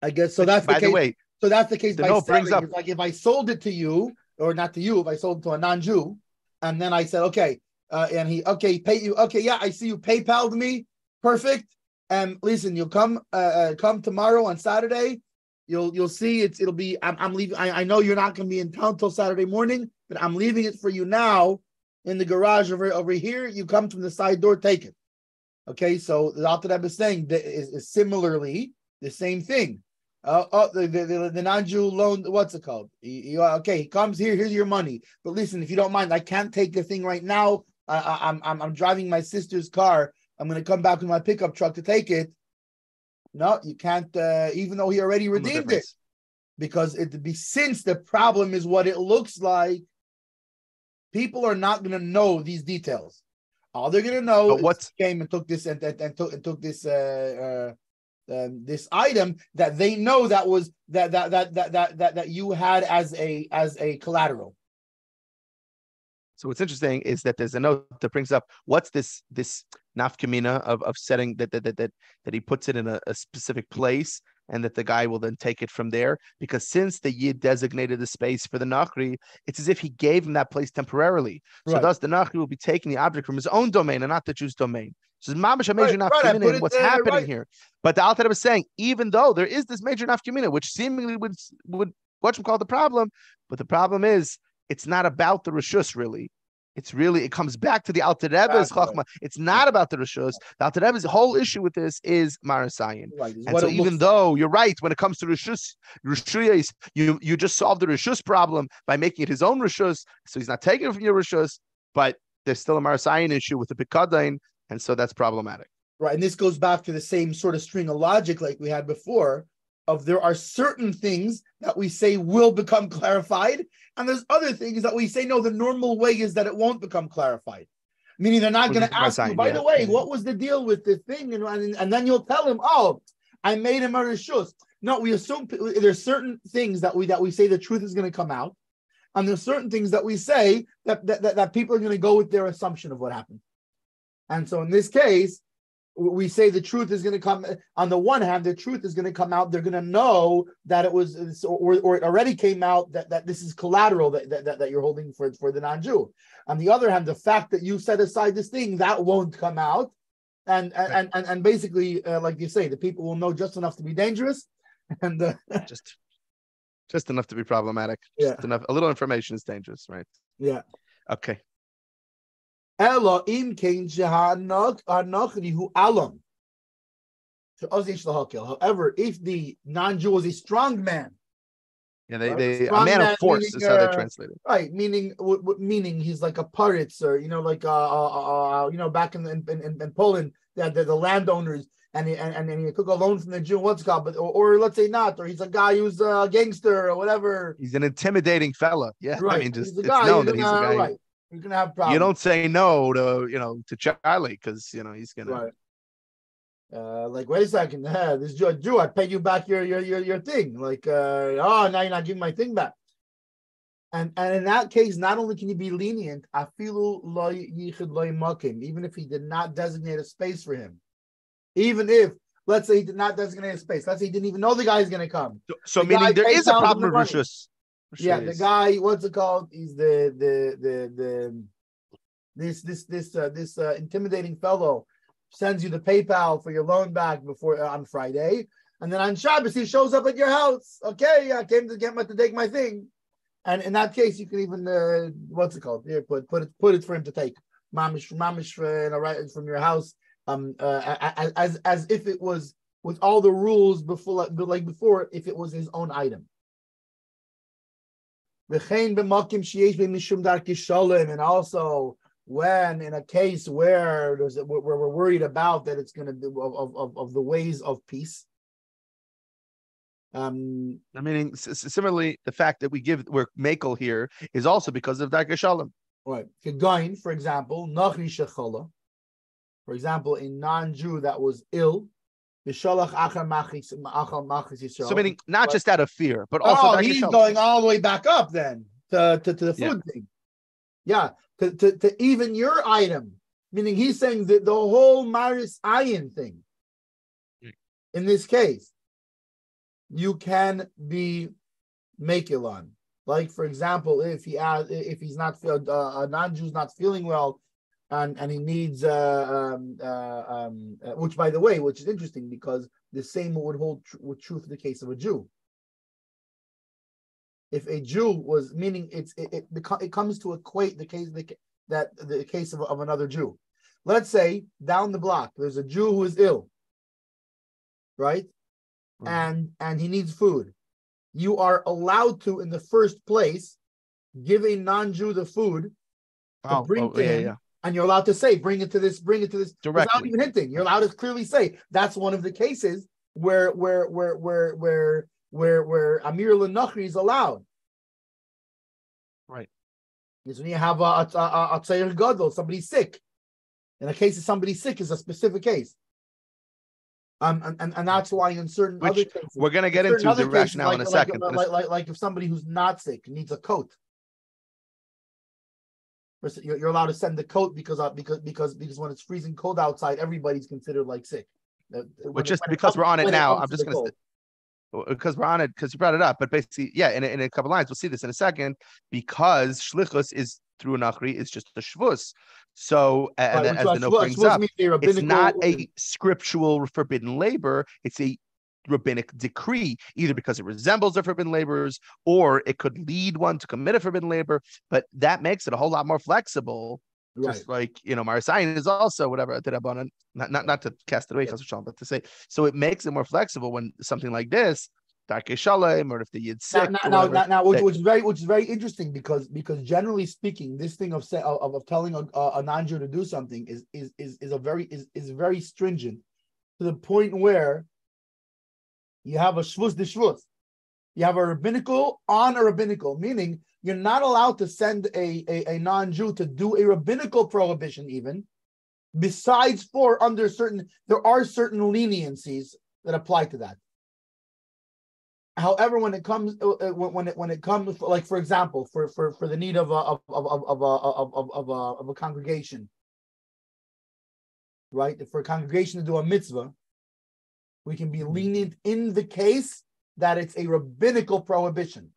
I guess so. That's by the case. The way, so that's the case. The by note selling. brings up it's like if I sold it to you, or not to you, if I sold it to a non-Jew, and then I said, okay, and he pay you. Okay, yeah, I see you PayPal'd me. Perfect. And listen, you'll come tomorrow on Saturday. You'll see it'll be. I'm leaving. I know you're not going to be in town till Saturday morning, but I'm leaving it for you now in the garage over here. You come from the side door, take it. Okay, so the Alter Rebbe is saying that is similarly the same thing. The non-Jew loan. What's it called? He comes here. Here's your money. But listen, if you don't mind, I can't take the thing right now. I'm driving my sister's car. I'm going to come back with my pickup truck to take it. No, you can't, even though he already redeemed it, because since the problem is what it looks like, people are not going to know these details. All they're going to know is came and took this and took this this item that they know that was that you had as a collateral. So what's interesting is that there's a note that brings up what's this nafkamina of setting that he puts it in a specific place and that the guy will then take it from there, because since the Yid designated the space for the Nachri, it's as if he gave him that place temporarily. So thus the Nachri will be taking the object from his own domain and not the Jew's domain. So there's mamash a major nafkamina in what's happening here. But the Alter Rebbe is saying, even though there is this major nafkamina, which seemingly would watch him call the problem, but the problem is it's not about the Rishus, really. It comes back to the Alter Rebbe's Chachma. It's not about the Rishus. The Alter Rebbe's whole issue with this is Marasayan. Right. And so even though you're right, when it comes to Rishuyas, you just solved the Rishus problem by making it his own Rishus, so he's not taking it from your Rishus, but there's still a Marasayan issue with the Pikadain, and so that's problematic. Right, and this goes back to the same sort of string of logic like we had before, of there are certain things that we say will become clarified, and there's other things that we say, no, the normal way is that it won't become clarified. Meaning they're not going to ask you, by the way, what was the deal with the thing? And then you'll tell him, oh, I made him a rishus. No, we assume there's certain things that we say the truth is going to come out, and there's certain things that we say that people are going to go with their assumption of what happened. And so in this case, we say the truth is going to come. On the one hand, the truth is going to come out. They're going to know that it was, or it already came out that this is collateral that you're holding for the non-Jew. On the other hand, the fact that you set aside this thing, that won't come out, and basically, like you say, the people will know just enough to be dangerous, and just enough to be problematic. Just enough. A little information is dangerous, right? Yeah. Okay. However, if the non-Jew was a strong man, a man of force is how they translate it. Right, meaning he's like a paritz, or back in Poland, the landowners, and he took a loan from the Jew. What's it called? But or let's say not, or he's a guy who's a gangster or whatever. He's an intimidating fella. Yeah, right. I mean, just it's known that he's a guy. Right. You're gonna have problems. You don't say no to Charlie because he's gonna. Right. Wait a second. This Jew, I paid you back your thing. Now you're not giving my thing back. And in that case, not only can you be lenient, even if he did not designate a space for him, even if, let's say, he did not designate a space, let's say he didn't even know the guy is going to come. So meaning there is a problem with Rishus. Yeah, the guy, what's it called? He's this intimidating fellow sends you the PayPal for your loan back on Friday, and then on Shabbos he shows up at your house. Okay, I came to take my thing, and in that case you can even what's it called? Here, put it for him to take mamish right from your house, as if it was with all the rules before, like before, if it was his own item. And also when in a case where where we're worried about that it's going to be of the ways of peace. Meaning, similarly, the fact that we're makel here is also because of Darkei Shalom. Right. Kegain, for example, Nachri Shechola. For example, a non-Jew that was ill. So meaning not just out of fear, but also he's going all the way back up then to the food thing. Yeah, to even your item, meaning he's saying that the whole Maris Ayin thing. In this case, you can be Mekilon. Like for example, if he's not a non-Jew's not feeling well, and he needs which by the way, which is interesting because the same would hold with true for the case of a Jew. If a Jew was meaning it comes to equate the case the case of another Jew. Let's say down the block there's a Jew who is ill, right? And he needs food. You are allowed to, in the first place, give a non-Jew the food to bring to him, and you're allowed to say, bring it to this directly, without even hinting. You're allowed to clearly say that's one of the cases where Amir Lenachri is allowed. Right. Is when you have a Tzair Gadol, somebody's sick. In a case of somebody sick is a specific case. And that's why in certain other cases we're going to get into the rationale in a second. Like if somebody who's not sick needs a coat, you're allowed to send the coat because when it's freezing cold outside, everybody's considered like sick. Because we're on it now, I'm just going to because we're on it because you brought it up. But basically, in a couple lines, we'll see this in a second. Because shlichus is through a nachri, it's just a shvus. So, as the note brings up, it's not a scriptural forbidden labor, it's a rabbinic decree, either because it resembles the forbidden labors or it could lead one to commit a forbidden labor, but that makes it a whole lot more flexible. Right. Just like, Marisayin is also whatever, not to cast it away, but to say, so it makes it more flexible when something like this, Darkei Shalom, or if the Yid's sick. Which is very interesting because generally speaking, this thing of telling a non-Jew to do something is very stringent to the point where you have a shvus de shvus, you have a rabbinical on a rabbinical, meaning you're not allowed to send a non-Jew to do a rabbinical prohibition even. Besides there are certain leniencies that apply to that. However, when it comes like for example, for the need of a congregation, right? For a congregation to do a mitzvah, we can be lenient in the case that it's a rabbinical prohibition.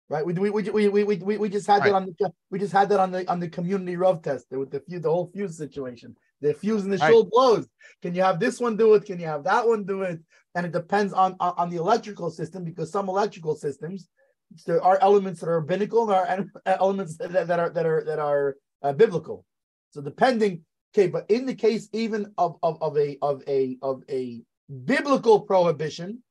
Right, we just had that on the community Rav test with the whole fuse situation. The fuse in the shul blows. Can you have this one do it? Can you have that one do it? And it depends on the electrical system, because some electrical systems there are elements that are rabbinical and there are elements that are biblical. So depending, but in the case even of a biblical prohibition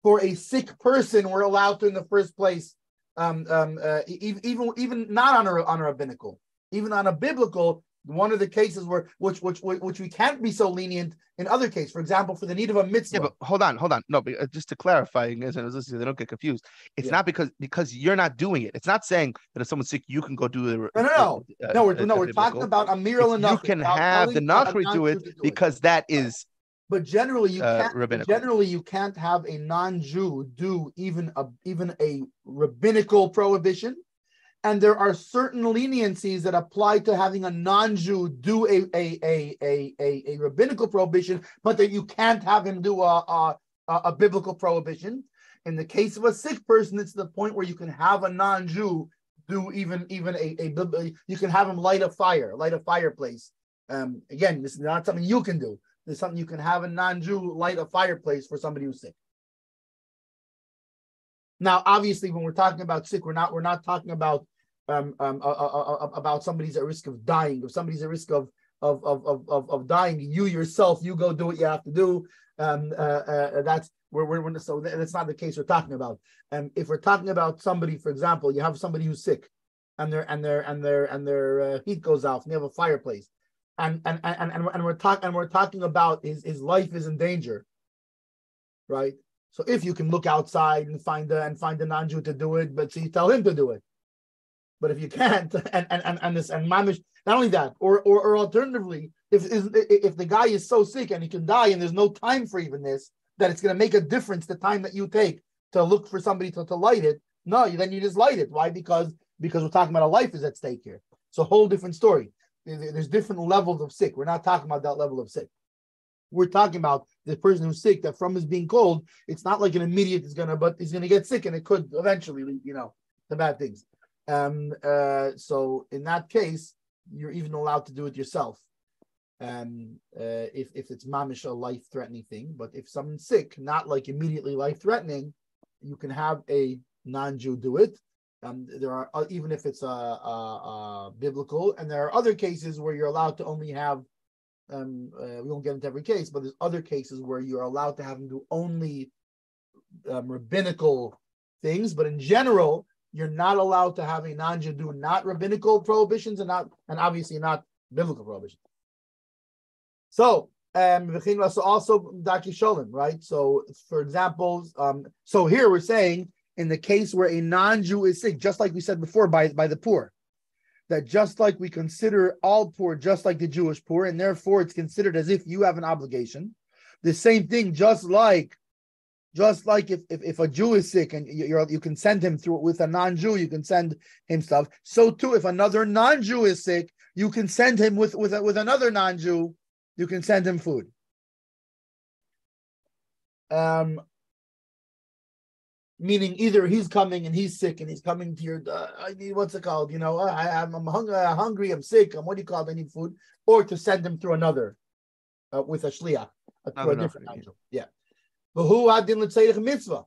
for a sick person, we're allowed to in the first place. Even not on a rabbinical, even on a biblical, one of the cases which we can't be so lenient in other cases. For example, for the need of a mitzvah. Yeah, but hold on. No, but just to clarify, guys, and listeners, they don't get confused. It's not because you're not doing it. It's not saying that if someone's sick, you can go do the. No, we're talking about Amir Lenachri. You can have the Nachri do it because that is. But generally, you can't. Generally, you can't have a non-Jew do even a rabbinical prohibition, and there are certain leniencies that apply to having a non-Jew do a rabbinical prohibition, but that you can't have him do a biblical prohibition. In the case of a sick person, it's the point where you can have a non-Jew do even you can have him light a fireplace. Again, this is not something you can do. There's something you can have a non-Jew light a fireplace for somebody who's sick. Now, obviously, when we're talking about sick, we're not talking about somebody's at risk of dying, or somebody's at risk of of dying, you yourself, you go do what you have to do. That's we're so that's not the case we're talking about. If we're talking about somebody, for example, you have somebody who's sick, and their heat goes off, and they have a fireplace, and we're talking about his life is in danger, right? So if you can look outside and find a non-Jew to do it, but so you tell him to do it. But if you can't, and mamish, not only that, or alternatively, if the guy is so sick and he can die and there's no time for even this, that it's going to make a difference the time that you take to look for somebody to light it. No, then you just light it. Why? Because we're talking about a life is at stake here. It's a whole different story. There's different levels of sick. We're not talking about that level of sick. We're talking about the person who's sick, that from his being cold, it's not like an immediate but he's gonna get sick, and it could eventually lead, to bad things. So in that case, you're even allowed to do it yourself. If it's mamish, a life-threatening thing. But if someone's sick, not like immediately life-threatening, you can have a non-Jew do it. There are, even if it's biblical, and there are other cases where you're allowed to only have. We won't get into every case, but there's other cases where you're allowed to have them do only rabbinical things. But in general, you're not allowed to have a non-Jew do not rabbinical prohibitions and obviously not biblical prohibitions. So, also Daki Sholem, right? So, for example, so here we're saying in the case where a non-Jew is sick, just like we said before, by the poor, that just like we consider all poor just like the Jewish poor, and therefore it's considered as if you have an obligation. The same thing, just like if a Jew is sick and you can send him through with a non-Jew, you can send him stuff. So too, if another non-Jew is sick, you can send him with another non-Jew. You can send him food. Meaning either he's coming and he's sick and he's coming to your, I need, what's it called? I'm hungry, I'm sick, what do you call it? I need food. Or to send him through another, with a shliach, through a different angel. Yeah. But who had in let's say a mitzvah?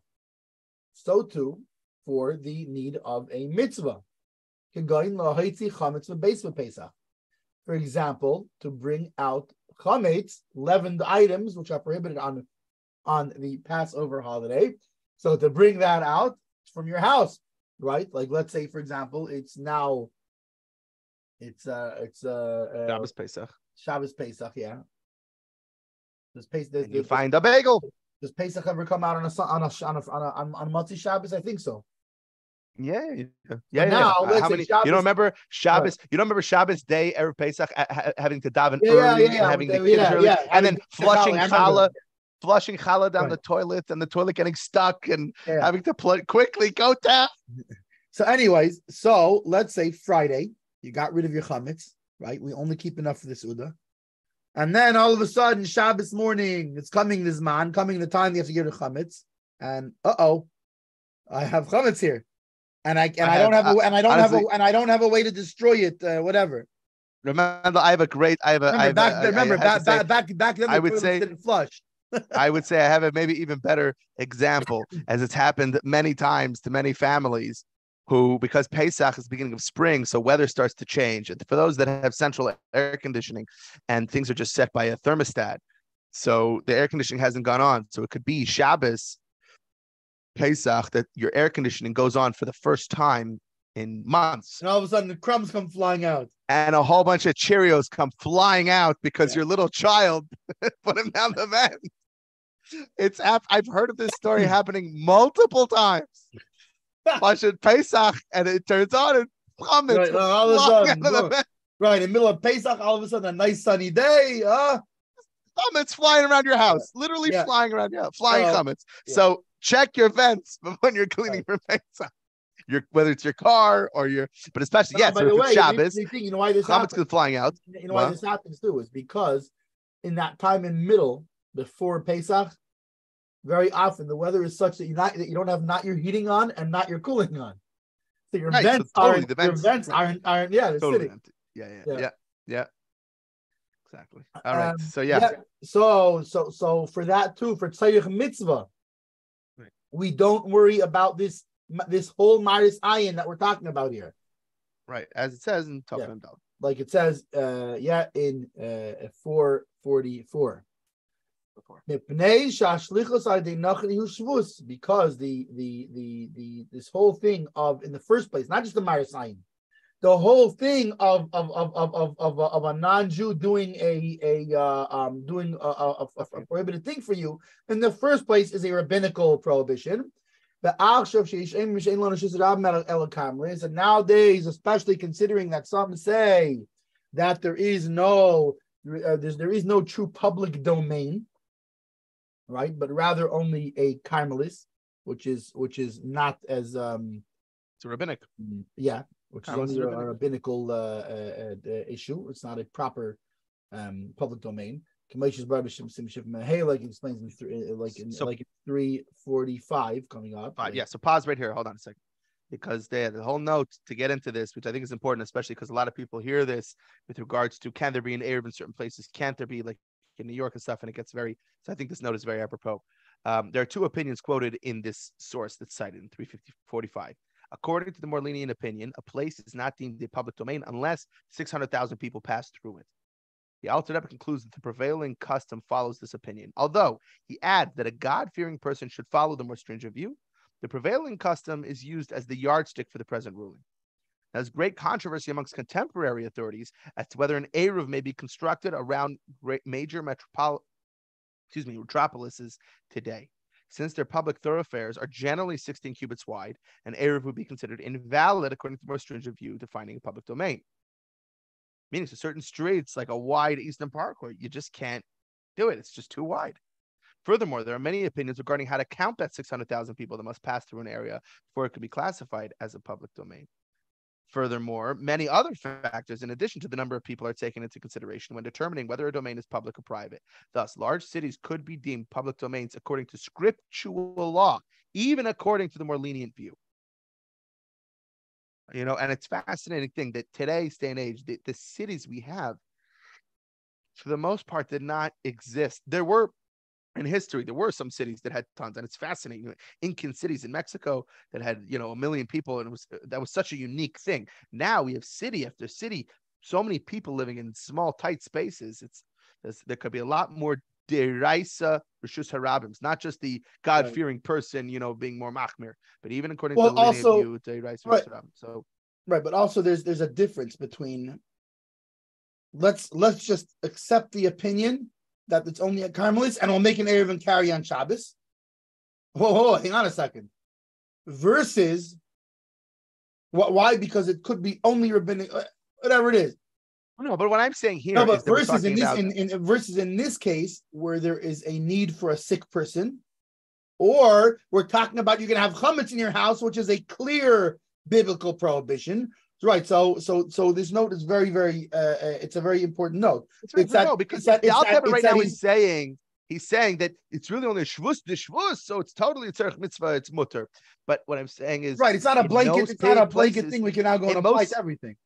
So too for the need of a mitzvah. For example, to bring out chametz, leavened items, which are prohibited on the Passover holiday. So to bring that out from your house, right? Like let's say, for example, it's Shabbos Pesach. Shabbos Pesach, yeah. You find a bagel. Does Pesach ever come out on Motzi Shabbos? I think so. Yeah. Now, how many? Shabbos, you don't remember Shabbos? Right. You don't remember Shabbos day Erev Pesach having to daven early and having the kids early, and then flushing challah down the toilet, and the toilet getting stuck, and having to quickly go down. So, anyways, let's say Friday you got rid of your chametz, right? We only keep enough for the Suda. And then all of a sudden, Shabbos morning, it's coming the time you have to give the chametz, and I have chametz here, and I don't have a way to destroy it, whatever. Remember, back then I would say didn't flush. I would say I have a maybe even better example, as it's happened many times to many families who, because Pesach is the beginning of spring, so weather starts to change. And for those that have central air conditioning and things are just set by a thermostat, so the air conditioning hasn't gone on. So it could be Shabbos, Pesach, that your air conditioning goes on for the first time in months. And all of a sudden the crumbs come flying out. And a whole bunch of Cheerios come flying out because your little child put them down the vent. I've heard of this story happening multiple times. Watch it Pesach, and it turns on and plummets. Right, all of a sudden, right in the middle of Pesach, all of a sudden a nice sunny day. Plummets flying around your house, literally flying around your house, flying plummets. So check your vents when you're cleaning for Pesach. Whether it's your car or but especially by the way, Shabbos, you know why this happens? Flying out. You know why this happens too is because in that time in middle before Pesach, very often the weather is such that you don't have not your heating on and not your cooling on. So your vents aren't they're totally sitting. Empty. Yeah. Exactly. All right. So for that too, for Tzayich Mitzvah, we don't worry about this whole Maris Ayin that we're talking about here. Right, as it says in Tov Mem Dal. like it says, in 444. Because the this whole thing of, in the first place, not just the Meir sign, the whole thing of a non-Jew doing a prohibited thing for you in the first place is a rabbinical prohibition. And nowadays, especially considering that some say that there is no true public domain, right? But rather only a Carmelis, which is not as It's a rabbinic. Yeah, which Carmelis is only is a rabbinical issue. It's not a proper public domain. Like it explains in 345 coming up. Yeah, so pause right here. Hold on a second. Because they had the whole note to get into this, which I think is important, especially because a lot of people hear this with regards to, can there be an Erev in certain places? Can't there be, like in New York and stuff? And it gets very, so I think this note is very apropos. There are two opinions quoted in this source that's cited in 345. According to the more lenient opinion, a place is not deemed a public domain unless 600,000 people pass through it. The Alter Rebbe concludes that the prevailing custom follows this opinion, although he adds that a God-fearing person should follow the more stringent view. The prevailing custom is used as the yardstick for the present ruling. There's great controversy amongst contemporary authorities as to whether an Eruv may be constructed around major metropolises today. Since their public thoroughfares are generally 16 cubits wide, an Eruv would be considered invalid according to the more stringent view defining a public domain. Meaning to certain streets, like a wide Eastern Parkway, you just can't do it. It's just too wide. Furthermore, there are many opinions regarding how to count that 600,000 people that must pass through an area before it could be classified as a public domain. Furthermore, many other factors, in addition to the number of people, are taken into consideration when determining whether a domain is public or private. Thus, large cities could be deemed public domains according to scriptural law, even according to the more lenient view. And it's a fascinating thing that today's day and age, the cities we have, for the most part, did not exist. In history, there were some cities that had tons, and it's fascinating. Incan cities in Mexico that had, 1 million people, and that was such a unique thing. Now we have city after city, so many people living in small, tight spaces. There could be a lot more deraisa reshus harabims, not just the God-fearing person, being more machmir, but even according to the linear view, deraisa reshus harabim. So, right, but also there's a difference between let's just accept the opinion that it's only a Carmelis, and we'll make an Erev and carry on Shabbos. Hang on a second. Versus, why? Because it could be only rabbinic, whatever it is. No, but what I'm saying here is that versus in this case where there is a need for a sick person, or we're talking about you're going to have chametz in your house, which is a clear biblical prohibition. Right, so this note is very, very. It's a very important note. Because the Alter Rebbe right now is saying that it's really only shvus, so it's totally a tzarech mitzvah, it's mutter. But what I'm saying is, right, it's not a blanket. It's not a blanket thing we can now go and apply to everything.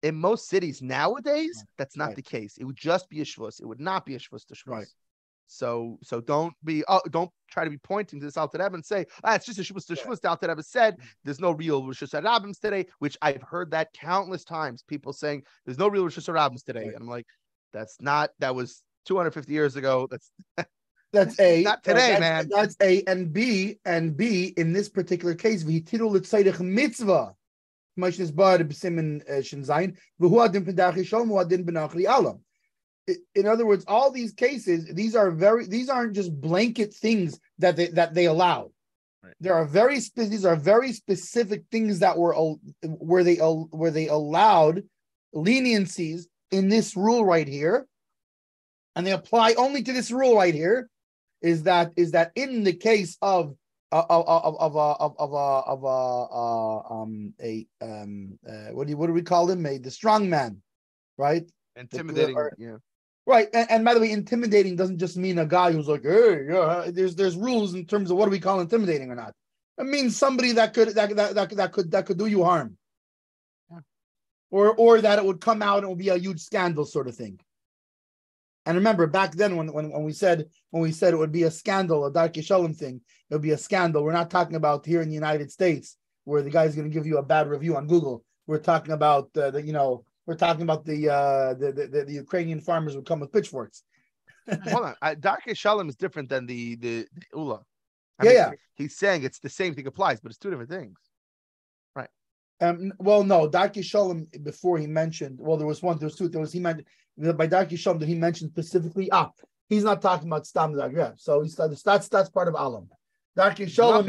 In most cities nowadays, that's not the case. It would just be a shvus. It would not be a shvus to shvus. Right. So don't try to be pointing to this Alter Rebbe and say, it's just a shvus to shvus. The Alter Rebbe said there's no real reshus harabims today, which I've heard that countless times. People saying there's no real reshus harabims today, and I'm like, that was 250 years ago. That's A. Not today, man. That's A, and B. In this particular case, v'hitiru l'tzayich mitzvah. In other words, all these cases, these aren't just blanket things that they allow. Right. These are very specific things that where they allowed leniencies in this rule right here, and they apply only to this rule right here. Is that in the case of what do we call him? The strong man, right? Intimidating, yeah. Right, and by the way, intimidating doesn't just mean a guy who's like, hey, yeah. There's rules in terms of what do we call intimidating or not. It means somebody that could do you harm, yeah. or that it would come out and it would be a huge scandal sort of thing. And remember, back then when we said it would be a scandal, a Darkei Shalom thing, it would be a scandal. We're not talking about here in the United States where the guy's going to give you a bad review on Google. We're talking about we're we're talking about the Ukrainian farmers would come with pitchforks. Hold on, Darkei Shalom is different than the Ula. Yeah. He's saying it's the same thing applies, but it's two different things, right? Well, no, Darkei Shalom before he mentioned. Well, there was two. He mentioned by Darkei Shalom that he mentioned specifically. He's not talking about Stam Zagreb. So that's part of Alam. Darkei Shalom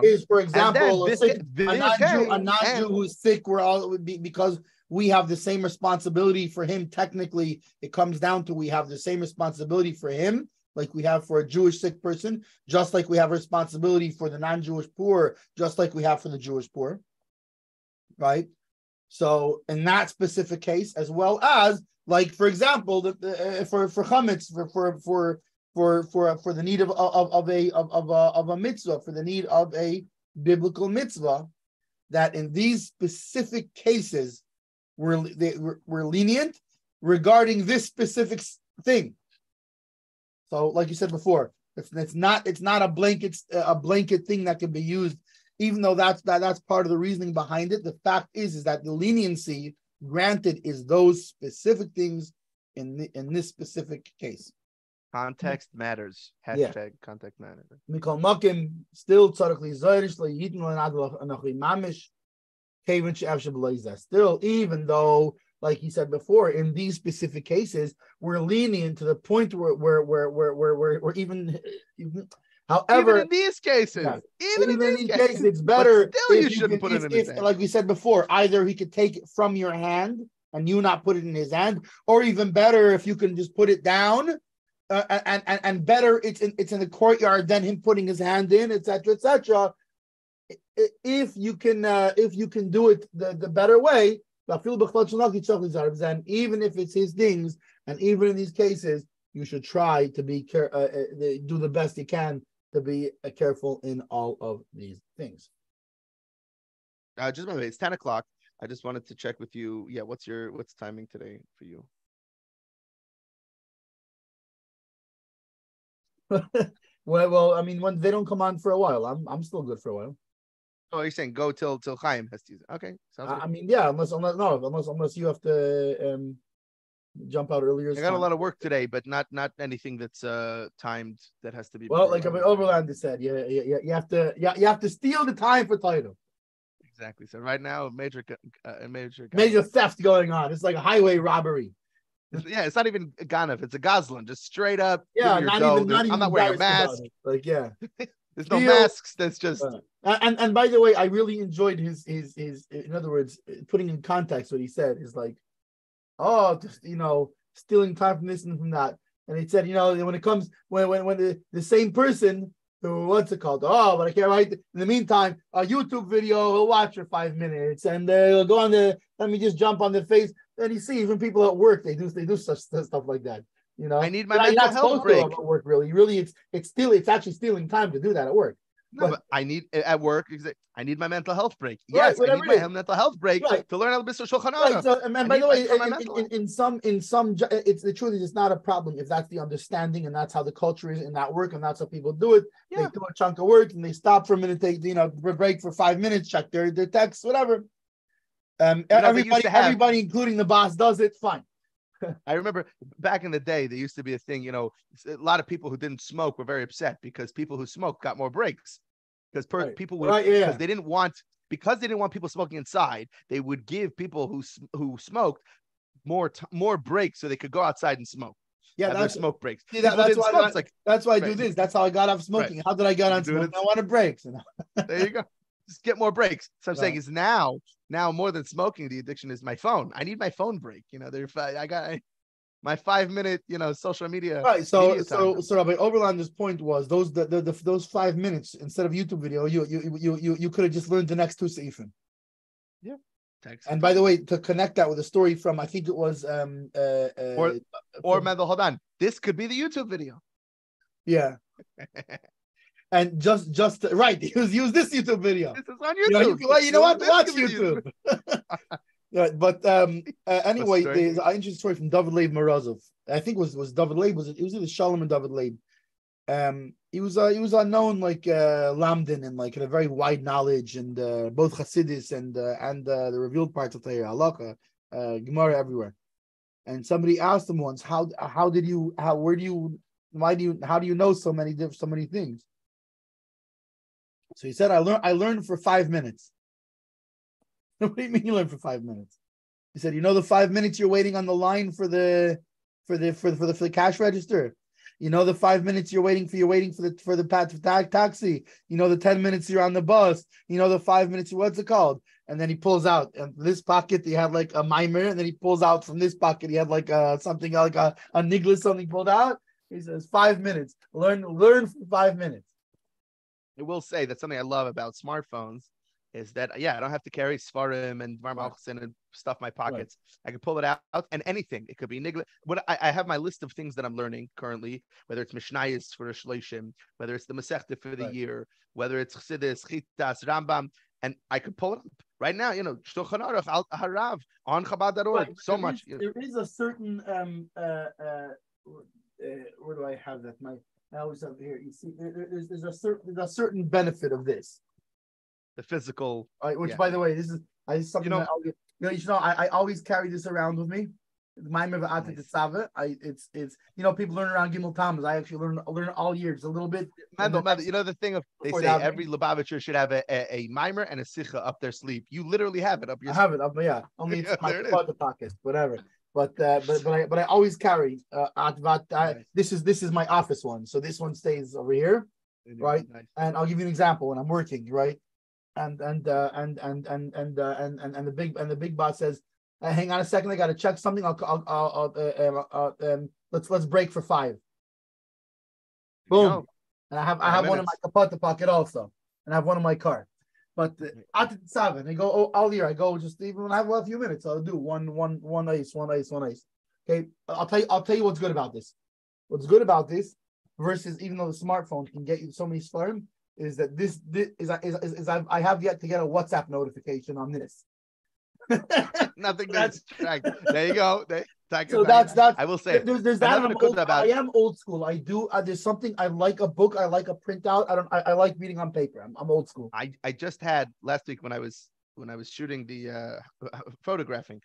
is, for example, a non-Jew who's sick. We're all would be because we have the same responsibility for him. Technically, it comes down to we have the same responsibility for him, like we have for a Jewish sick person, just like we have responsibility for the non-Jewish poor, just like we have for the Jewish poor, right? So in that specific case, as well as, like, for example, for chametz, for the need of a mitzvah, for the need of a biblical mitzvah, that in these specific cases we're lenient regarding this specific thing. So, like you said before, it's not a blanket thing that can be used, even though that's part of the reasoning behind it. The fact is that the leniency granted is those specific things in this specific case. Context matters. Hashtag context matters. Mikol Makim still tzarich lizoirish leyitin anachli mamish kevin she'ev shebelizah. Still, even though, like he said before, in these specific cases, we're lenient to the point where even however, even in these cases, even in these cases, it's better. Still, you shouldn't put it in his hand. Like we said before, either he could take it from your hand and you not put it in his hand, or even better, if you can just put it down. And better, it's in the courtyard than him putting his hand in, etc., etc. If you can do it the better way, and even if it's his things, and even in these cases, you should try to be do the best you can to be careful in all of these things. Just by the way, it's 10 o'clock. I just wanted to check with you. Yeah, what's timing today for you? well, I mean, when they don't come on for a while, I'm still good for a while. Oh, you're saying go till Chaim has to use it. Okay, sounds good. I mean, yeah, unless you have to jump out earlier. I got a lot of work today, but not anything that's timed that has to be. Well, like Overland said, you have to steal the time for title. Exactly. So right now, major theft going on. It's like a highway robbery. Yeah, it's not even a Ganav, it's a Goslin, just straight up. Yeah, I'm not wearing a mask. Like, yeah. There's no masks. That's just and by the way, I really enjoyed his in other words, putting in context what he said is like, just stealing time from this and from that. And he said, when it comes when the same person who what's it called? But I can't write. In the meantime, a YouTube video, he'll watch for 5 minutes and he'll go on let me just jump on the face. And you see, even people at work, they do such stuff like that. I need my mental health break. At work, really, it's actually stealing time to do that at work. No, but I need at work. I need my mental health break. Yes, I need my mental health break to learn how to be Shulchan Aruch. Right. So, and by the way, in some, it's the truth is it's not a problem if that's the understanding and that's how the culture is in that work and that's how people do it. Yeah. They do a chunk of work and they stop for a minute. They break for 5 minutes, check their texts, whatever. Everybody, including the boss, does it. Fine. I remember back in the day, there used to be a thing, a lot of people who didn't smoke were very upset because people who smoked got more breaks because people would, because they didn't want people smoking inside. They would give people who smoked more breaks so they could go outside and smoke. Yeah, that's smoke breaks. See, that's why I do this. That's how I got off smoking. Right. How did I get on smoking? I wanted breaks. There you go. Just get more breaks. So I'm saying is now more than smoking, the addiction is my phone. I need my phone break. I got my 5 minute, social media. Right. So Rabbi Oberlander's point was those 5 minutes instead of YouTube video, you could have just learned the next two seifim. Yeah. And by the way, to connect that with a story from I think it was hold on. This could be the YouTube video. Yeah. And just right, use this YouTube video. This is on YouTube. You know what? Watch YouTube. Yeah, but anyway, there's an interesting story from David Leib Morozov. I think it was David Leib. It was either Shalom and David Leib. He was unknown like Lamdin and like had a very wide knowledge and both Hasidus and the revealed parts of Torah Halakha. Gemara everywhere. And somebody asked him once, how do you know so many things? So he said, I learned for 5 minutes. What do you mean you learned for 5 minutes? He said, the 5 minutes you're waiting on the line for the cash register. The 5 minutes you're waiting for the taxi. The 10 minutes you're on the bus. The 5 minutes. What's it called? And then he pulls out. And this pocket he had like a mimer, and then he pulls out from this pocket he had like something like a nigla, something pulled out. He says 5 minutes. Learn for 5 minutes. I will say that something I love about smartphones is that I don't have to carry Svarim and Varmalchsen and stuff in my pockets. Right. I can pull it out and anything. It could be nigla. What I have my list of things that I'm learning currently, whether it's Mishnayos for the Shloshim, whether it's the Masechta for the year, whether it's Chassidus, Chitas, Rambam, and I could pull it up right now. Shulchan Aruch Al Harav on Chabad.org. So much. There is a certain where do I have that? I always have here. You see, there's a certain benefit of this. The physical, which by the way, this is something that I always carry this around with me. Nice. It's people learn around Gimel Tammuz. I actually learn all year, just a little bit. The thing of they say every Lubavitcher should have a mimer and a sicha up their sleeve. You literally have it up your. I have it up, yeah. Only it's my pocket, whatever. But I always carry nice. This is my office one, so this one stays over here, right? Nice. And I'll give you an example when I'm working, right? And the big boss says, hang on a second, I got to check something. Let's break for 5. Boom. And I have one in my kapata pocket also, and I have one in my car. But at 7, they go all year. I go just even when I have a few minutes, I'll do one ice. Okay, I'll tell you what's good about this. What's good about this versus even though the smartphone can get you so many sperm is that this is I have yet to get a WhatsApp notification on this. Nothing to distract. There you go. So that's I will say there's that. I am old school. I do. There's something I like a book. I like a printout. I like reading on paper. I'm old school. I just had last week when I was shooting the photographing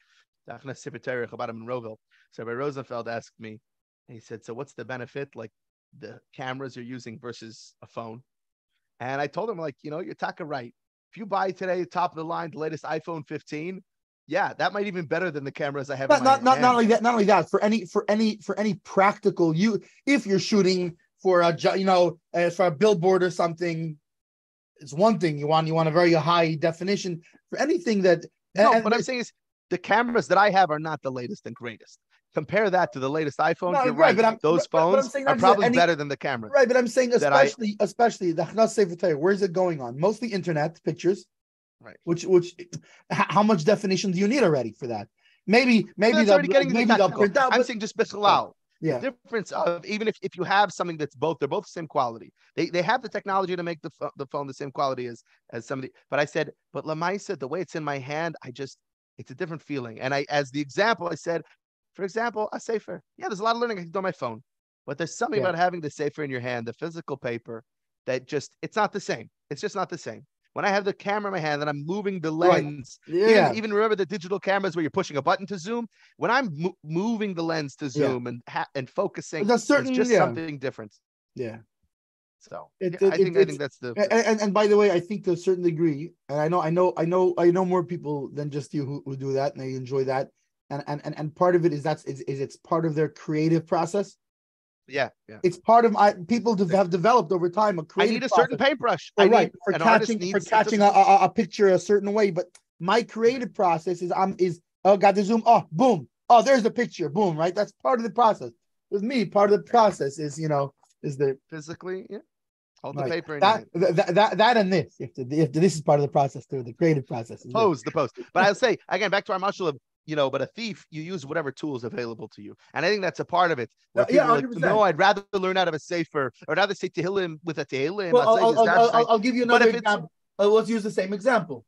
about him in Roville. So Rabbi Rosenfeld asked me, he said, so what's the benefit, like the cameras you're using versus a phone? And I told him, like, you're talking right. If you buy today, top of the line, the latest iPhone 15, that might even better than the cameras I have. Not only that. For any practical if you're shooting for for a billboard or something, it's one thing. You want a very high definition for anything that. What I'm saying is the cameras that I have are not the latest and greatest. Compare that to the latest iPhone. You're right. Those phones are probably better than the cameras. Right, but I'm saying especially the Chnas Sefer Torah. Where's it going on? Mostly internet pictures. Right. Which how much definition do you need already for that? Maybe they'll print out. I'm saying just Bichalal. Yeah. The difference of even if you have something that's they're both the same quality. They have the technology to make the phone the same quality as somebody. But I said, but Lamaisa, the way it's in my hand, it's a different feeling. And as the example, I said, for example, a sefer. Yeah, there's a lot of learning I can do on my phone, but there's something about having the sefer in your hand, the physical paper, that it's not the same. It's just not the same. When I have the camera in my hand and I'm moving the lens, even remember the digital cameras where you're pushing a button to zoom. When I'm moving the lens to zoom and focusing, it's just something different. Yeah. So I think that's the and by the way, I think to a certain degree, and I know more people than just you who do that and they enjoy that. And part of it is it's part of their creative process. Yeah. It's part of people have developed over time a creative. I need a certain paintbrush. For catching a picture a certain way. But my creative process is got the zoom. Oh, boom. Oh, there's the picture. Boom. Right. That's part of the process. With me, part of the process is the physically. Yeah. Hold the paper. That and this. If this is part of the process too, the creative process. The pose. But I'll say again, back to our marshal of. But a thief, you use whatever tools available to you. And I think that's a part of it. Where people are like, no, I'd rather learn out of a sefer, or rather say Tehillim with a Tehillim. Well, I'll give you another example. Let's use the same example.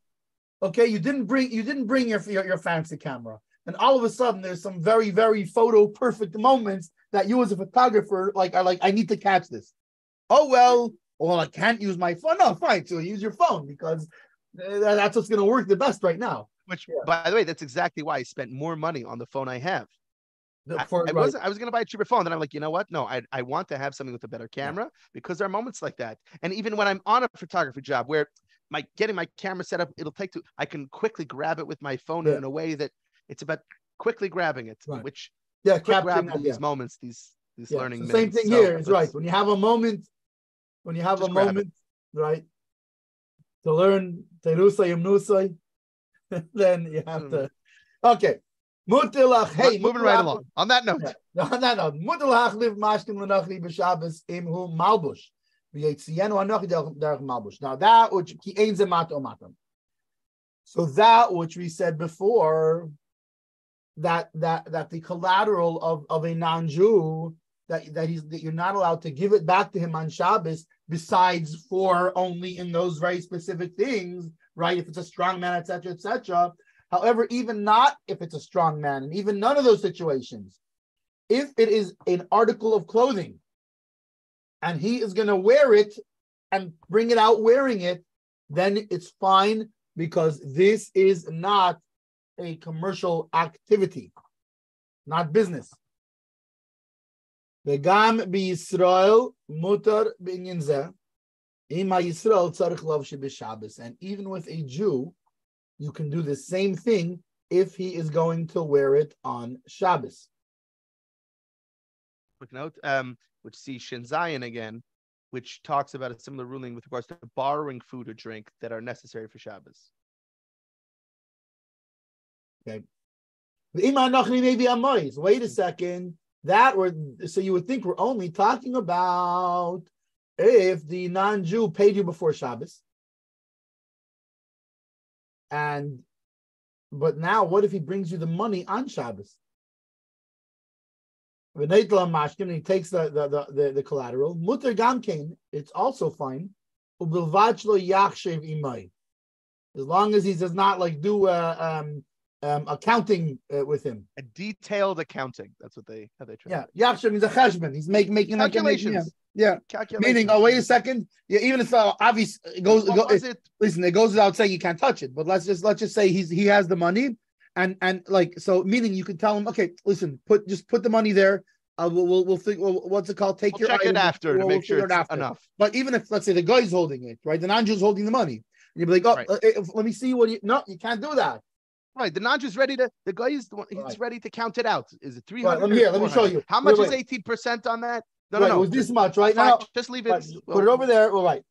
Okay, you didn't bring your fancy camera. And all of a sudden there's some very, very photo perfect moments that you as a photographer, I need to catch this. Oh, well, I can't use my phone. No, fine. So use your phone because that's what's going to work the best right now. Which, by the way, that's exactly why I spent more money on the phone I have. I was going to buy a cheaper phone. Then I'm like, you know what? No, I want to have something with a better camera because there are moments like that. And even when I'm on a photography job where getting my camera set up, I can quickly grab it with my phone in a way that it's about quickly grabbing it, which capturing these moments, these learning so minutes. Same thing here is right. When you have a moment, right, to learn Terusay Yumnusay, then you have to. Okay. Mutilach, hey, moving right along. On that note. On that note, Mutilach live mashkim l'nachli b'Shabbos imhu malbush. Now that which so that which we said before, that the collateral of a non-Jew that you're not allowed to give it back to him on Shabbos, besides for only in those very specific things, right? If it's a strong man, etc., etc. However, even not if it's a strong man, and even none of those situations, if it is an article of clothing, and he is going to wear it and bring it out wearing it, then it's fine, because this is not a commercial activity, not business. V'gam b'Yisrael mutar b'inyan zeh, ima Yisrael tzarich lovshi b'Shabbos. And even with a Jew, you can do the same thing if he is going to wear it on Shabbos. Quick note, which sees Shin Zion again, which talks about a similar ruling with regards to borrowing food or drink that are necessary for Shabbos. Okay. Wait a second. So you would think we're only talking about if the non-Jew paid you before Shabbos. But now what if he brings you the money on Shabbos? And he takes the collateral. Mutter gamkein, it's also fine. As long as he does not do accounting with him. A detailed accounting. That's what how they try. Yeah, Yachshav means a cheshbon. He's making calculations. Calculations. Meaning, wait a second. Yeah, even if obvious it goes without saying you can't touch it. But let's just say he has the money, and so meaning you could tell him, okay, listen, put the money there. We'll think. What's it called? We'll check it after to make sure it's enough. But even if, let's say, the guy's holding it, right? The non-Jew's holding the money, and you'd be like, let me see what you. No, you can't do that. Right, the non-Jew's ready to. The guy is the one. He's ready to count it out. Is it 300? Right, let me show you. How much is 18% on that? No. It was this much, right? Now, just leave it. Put it over there. All right.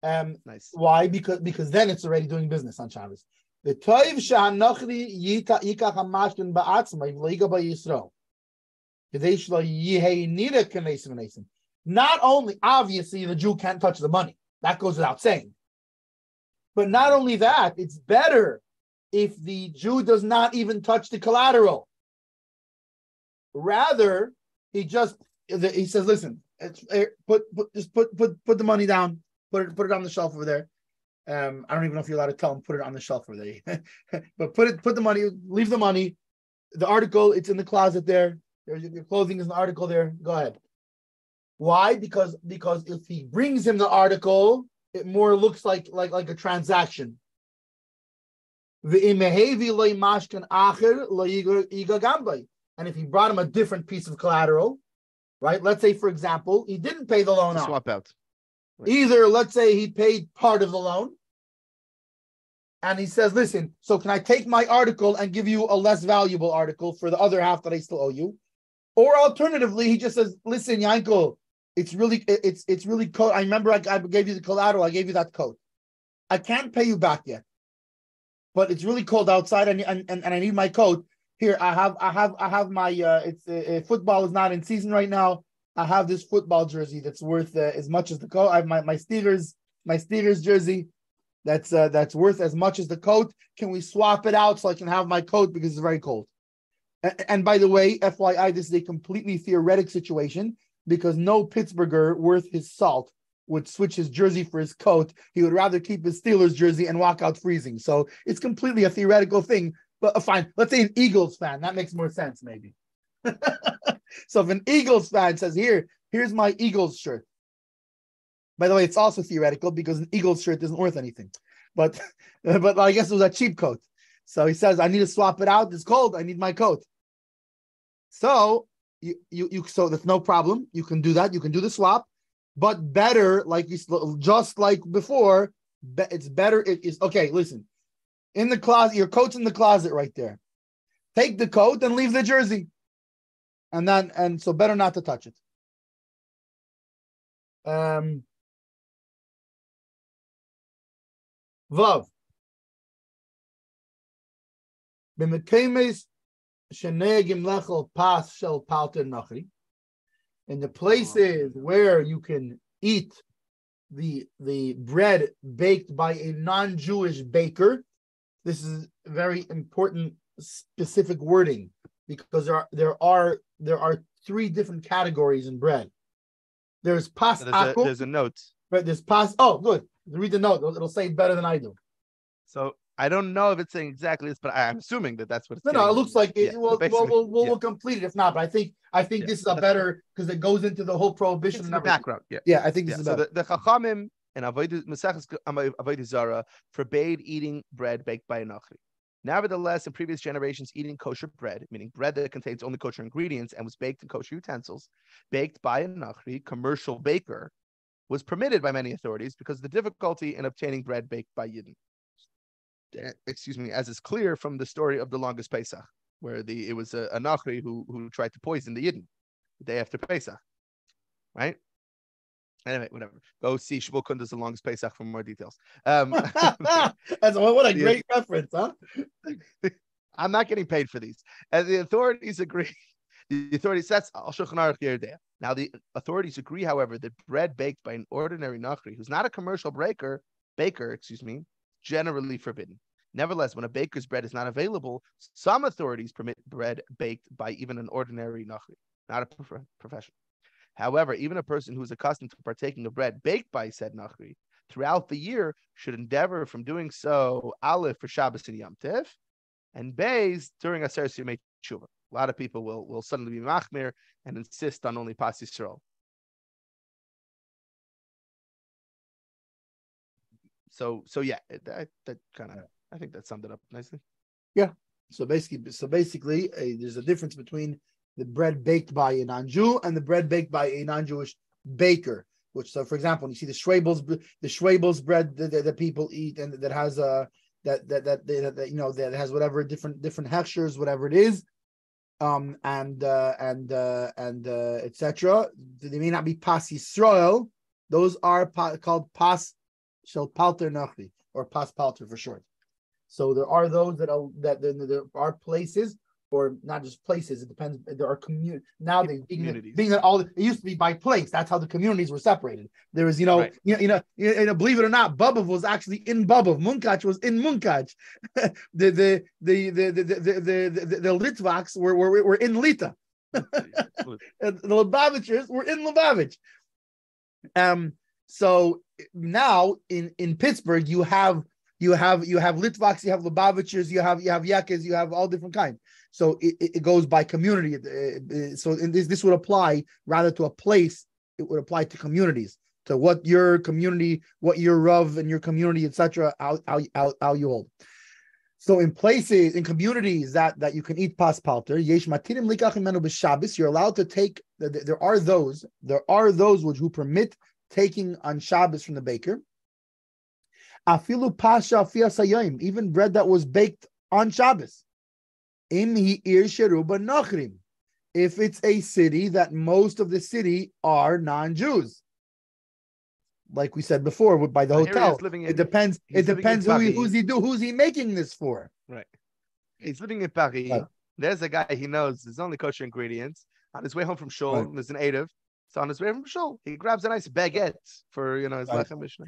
Nice. Why? Because then it's already doing business on Shabbos. The toiv sha'anachri yikach hamashkin ba'atzmai v'leiga ba'Yisrael. Not only, obviously, the Jew can't touch the money. That goes without saying. But not only that, it's better if the Jew does not even touch the collateral. Rather, he says, "Listen, put the money down. Put it on the shelf over there." I don't even know if you're allowed to tell him put it on the shelf over there, but put the money. Leave the money. The article, it's in the closet there. Your clothing is in the article there. Go ahead. Why? Because if he brings him the article, it more looks like a transaction. And if he brought him a different piece of collateral, right? Let's say, for example, he didn't pay the loan off. Swap out. Right. Either, let's say, he paid part of the loan, and he says, listen, so can I take my article and give you a less valuable article for the other half that I still owe you? Or alternatively, he just says, listen, Yanko, it's really coat. I remember I gave you the collateral. I gave you that coat. I can't pay you back yet, but it's really cold outside, and I need my coat. Here, I have my football is not in season right now. I have this football jersey that's worth as much as the coat. I have my Steelers jersey that's worth as much as the coat. Can we swap it out so I can have my coat because it's very cold? And by the way, FYI, this is a completely theoretic situation because no Pittsburgher worth his salt would switch his jersey for his coat. He would rather keep his Steelers jersey and walk out freezing. So it's completely a theoretical thing. But fine, let's say an Eagles fan. That makes more sense, maybe. So if an Eagles fan says, here's my Eagles shirt. By the way, it's also theoretical because an Eagles shirt isn't worth anything. But I guess it was a cheap coat. So he says, I need to swap it out. It's cold. I need my coat. So so that's no problem. You can do that. You can do the swap, but better, just like before, it's better. It is okay. Listen, in the closet, your coat's in the closet right there. Take the coat and leave the jersey, and so better not to touch it. Vav. In the places where you can eat the bread baked by a non-Jewish baker, this is very important specific wording, because there are three different categories in bread. There's pas akum. There's a note. Right, there's pas. Oh, good. Read the note. It'll say it better than I do. So I don't know if it's saying exactly this, but I'm assuming that that's what it's. No, it looks like it. Yeah, We'll complete it if not. But I think this is a better, because it goes into the whole prohibition and everything. Background. Yeah, I think this is better. So the Chachamim and Avodah Zarah forbade eating bread baked by a Nachri. Nevertheless, in previous generations, eating kosher bread, meaning bread that contains only kosher ingredients and was baked in kosher utensils, baked by a Nachri, commercial baker, was permitted by many authorities because of the difficulty in obtaining bread baked by Yidden. As is clear from the story of the longest Pesach, where it was a Nachri who tried to poison the Yidden the day after Pesach, right? Anyway, whatever. Go see Shmuel Kunda's The Longest Pesach for more details. What a great reference, huh? I'm not getting paid for these. And the authorities agree. The authorities, that's Al Shulchan Aruch Yerdea. Now, the authorities agree, however, that bread baked by an ordinary Nachri, who's not a commercial baker, generally forbidden. Nevertheless, when a baker's bread is not available, some authorities permit bread baked by even an ordinary Nachri, not a professional. However, even a person who is accustomed to partaking of bread baked by said Nachri throughout the year should endeavor from doing so, Aleph for Shabbos and Yom Tiv, and Beis during Aseret Yemei Tshuva. A lot of people will suddenly be machmir and insist on only Pas Yisrael. So yeah, that kind of, I think that summed it up nicely. Yeah. So basically, there's a difference between the bread baked by a non-Jew and the bread baked by a non-Jewish baker. Which, so for example, when you see the Schwabel's bread that people eat and that has that has whatever different hechshers, whatever it is, etc. They may not be Pas Yisrael. Those are called Pas Shel Palter Nachri, or Pas Palter for short. So there are those there are places, or not just places. It depends. There are communities now. Being that all it used to be by place. That's how the communities were separated. There was, right. Believe it or not, Bubov was actually in Bubov. Munkach was in Munkach. the Litvaks were in Lita. The Lubavitchers were in Lubavitch. So now in Pittsburgh you have Litvaks, you have Lubavitchers, you have Yakis, you have all different kinds. So it goes by community. So this would apply rather to a place. It would apply to communities, to what your community, what your Rav and your community, etc. How you hold. So in places, in communities that you can eat pas palter, yesh matirim likachim menu b'Shabbos, you're allowed to take. There are those who permit taking on Shabbos from the baker. Afilu pasha fiasayim, even bread that was baked on Shabbos. If it's a city that most of the city are non-Jews, like we said before, by the hotel, it depends. It depends who's he making this for. Right. He's living in Paris. Right. There's a guy he knows. There's only kosher ingredients. On his way home from Shul, right. There's an Erev. So on his way from Shul, he grabs a nice baguette for his lechem mishnah.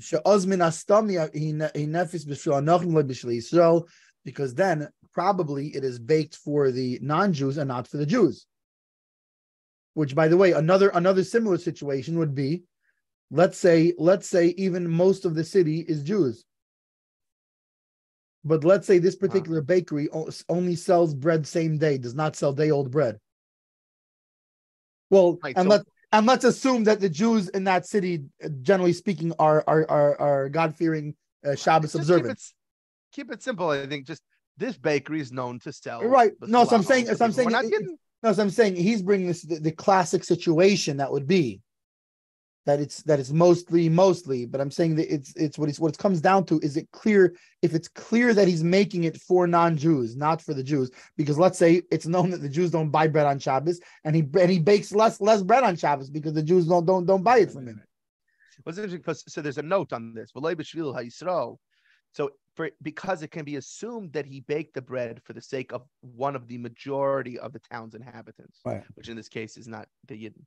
Because then probably it is baked for the non-Jews and not for the Jews. Which, by the way, another similar situation would be, let's say even most of the city is Jews, but let's say this particular bakery only sells bread same day, does not sell day-old bread. Well, right, and let's assume that the Jews in that city, generally speaking, are God-fearing, Shabbos observant. Keep it simple. I think just this bakery is known to sell Right. No, so I'm saying, falafel, so I'm saying, we're not getting. no, so I'm saying he's bringing this the classic situation that would be that it's mostly, but I'm saying that it's what it comes down to. Is it clear if it's clear that he's making it for non-Jews, not for the Jews? Because let's say it's known that the Jews don't buy bread on Shabbos, and he bakes less bread on Shabbos because the Jews don't buy it from him. What's interesting because so there's a note on this. So because it can be assumed that he baked the bread for the sake of one of the majority of the town's inhabitants, right, which in this case is not the Yidden.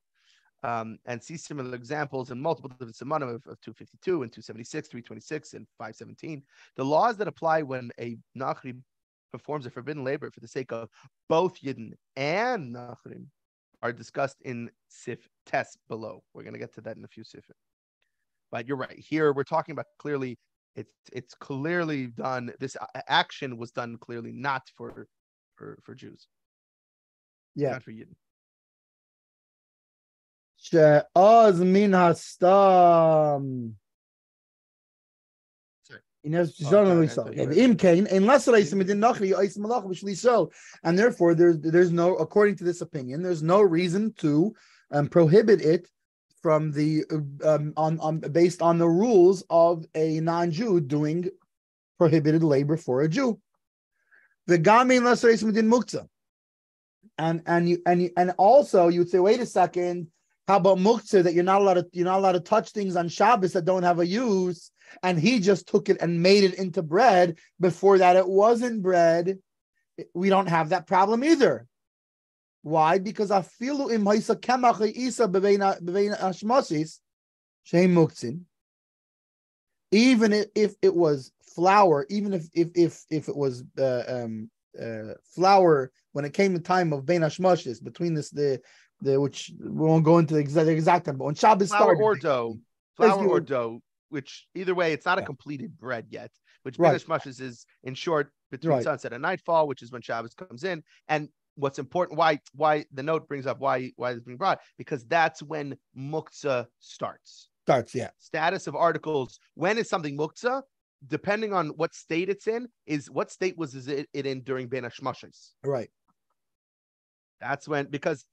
And see similar examples in multiple different Simanim of 252 and 276, 326, and 517. The laws that apply when a Nachri performs a forbidden labor for the sake of both Yidden and Nachrim are discussed in Sif Tes below. We're going to get to that in a few Sifim. But you're right. Here we're talking about clearly, it's clearly done. This action was done clearly not for Jews. Yeah. Not for Yidden. She'oz min hastam. And therefore, there's no, according to this opinion, there's no reason to prohibit it from the based on the rules of a non-Jew doing prohibited labor for a Jew. And also you would say, wait a second, how about muktzah, that you're not allowed to touch things on Shabbos that don't have a use, and he just took it and made it into bread. Before that, it wasn't bread. We don't have that problem either. Why? Because afilu im haisa kemach isa bevein hashmasis sheim muktzin. Even if it was flour, even if it was flour when it came the time of bein hashmasis, between this the which we won't go into the exact time, but when Shabbos started, flour or dough, which either way, it's not a completed bread yet, which Bein Hashmashos is in short between sunset and nightfall, which is when Shabbos comes in. And what's important, why the note brings up why it's being brought, because that's when muktzah starts. Status of articles. When is something muktzah? Depending on what state it's in, is what state was it in during Bein Hashmashos. Right. That's when, because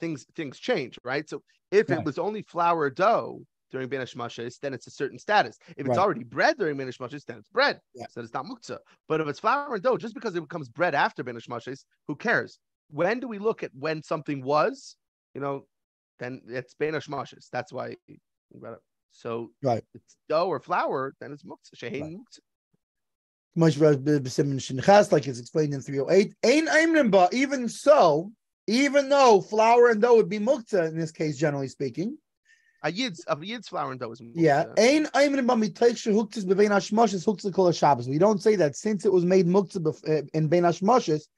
things change, right? So if it was only flour or dough during Bein Hashmashos, then it's a certain status. If it's already bread during Bein Hashmashos, then it's bread. So it's not muktzah. But if it's flour and dough, just because it becomes bread after Bein Hashmashos, who cares? When do we look at when something was? Then it's Bein Hashmashos. That's why. So it's dough or flour, then it's muktzah. Shehein muktzah. Like it's explained in 308. Even though flour and dough would be muktzah in this case, generally speaking, a yid's flour and dough is muktzah. We don't say that since it was made muktzah in Bein Hashmashos,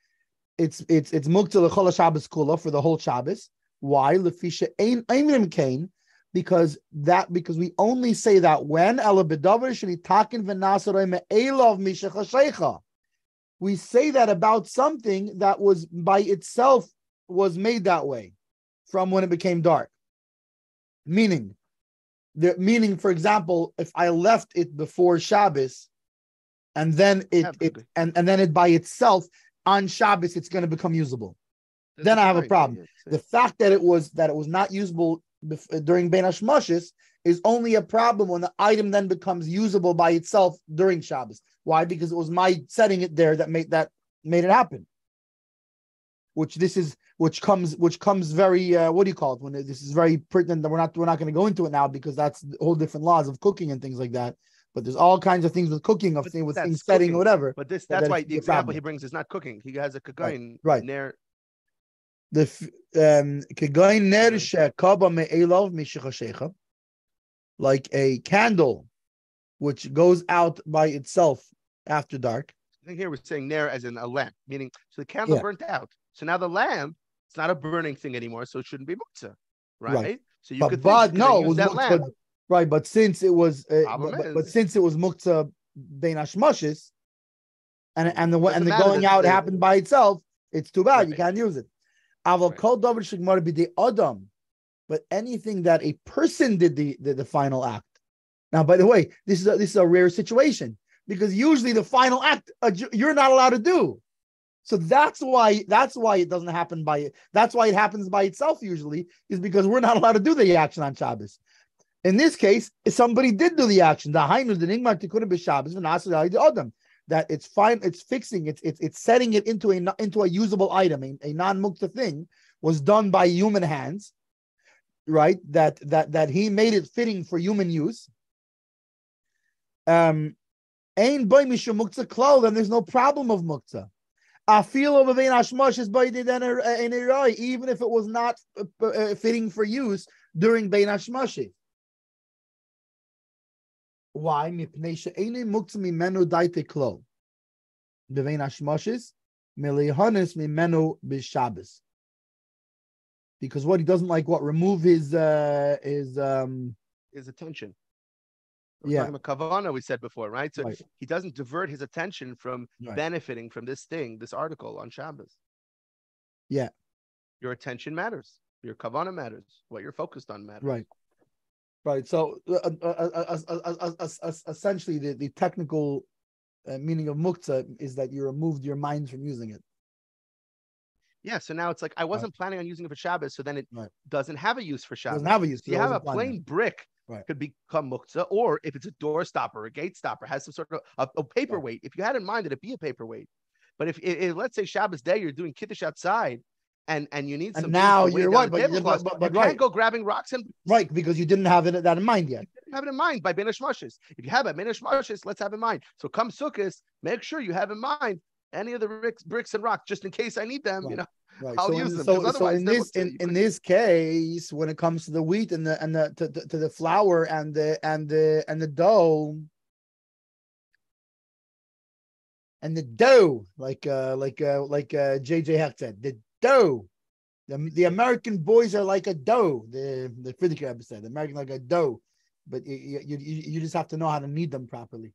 it's muktzah l'chol Shabbos kula for the whole Shabbos. Why? Because we only say that when we say that about something that was by itself was made that way from when it became dark. Meaning, for example, if I left it before Shabbos, and then it by itself on Shabbos, it's going to become usable. Then I have a problem. The fact that it was not usable during Bein Hashmashos is only a problem when the item then becomes usable by itself during Shabbos. Why? Because it was my setting it there that made it happen. Which comes very what do you call it? When this is very pertinent that we're not going to go into it now because that's whole different laws of cooking and things like that. But there's all kinds of things with cooking with things setting or whatever. But that's why the example he brings is not cooking. He has a kagain right. The kagain ner shekaba me'elav mishachashecha, like a candle which goes out by itself after dark. I think here we're saying ner as in a lamp, meaning so the candle burnt out. So now the lamp, it's not a burning thing anymore, so it shouldn't be muktzah, right? So you could use that lamp. Right, but since it was since it was muktzah Bein Hashmashos, and the going out happened by itself, it's too bad. You can't use it. But anything that a person did the final act. Now, by the way, this is a rare situation because usually the final act you're not allowed to do. So that's why it doesn't happen that's why it happens by itself usually, is because we're not allowed to do the action on Shabbos. In this case, somebody did do the action. That it's fine, it's fixing, it's setting it into a usable item, a non-mukta thing was done by human hands, right? That he made it fitting for human use. Ain boy mishum mukta klal, then there's no problem of mukta. I feel over being ashmash is by the even if it was not fitting for use during bein ashmash. Why? Because what he doesn't like, remove his attention. We're talking about kavana, we said before, right? So right. He doesn't divert his attention from benefiting from this article on Shabbos. Yeah. Your attention matters. Your kavana matters. What you're focused on matters. Right. Right. So essentially, the technical meaning of muktzah is that you removed your mind from using it. Yeah. So now it's like I wasn't planning on using it for Shabbos, so then it doesn't have a use for Shabbos. Doesn't have a use. So you have a plain brick. Could become muktzah, or if it's a door stopper, a gate stopper, has some sort of a paperweight. If you had in mind that it be a paperweight, but if let's say Shabbos day you're doing kiddush outside, and you need some. And now you're right, but you can't go grabbing rocks and because you didn't have that in mind yet. You didn't have it in mind by Ben Hashmashis. If you have it Ben Hashmashis, let's have in mind. So come Sukkot, make sure you have in mind any of the bricks and rocks just in case I need them. You know. Right. I'll use them. So in this case, when it comes to the wheat and the flour and the dough, like JJ Hecht said, the dough, the American boys are like a dough. The Friedrich said, the American like a dough, but you just have to know how to knead them properly.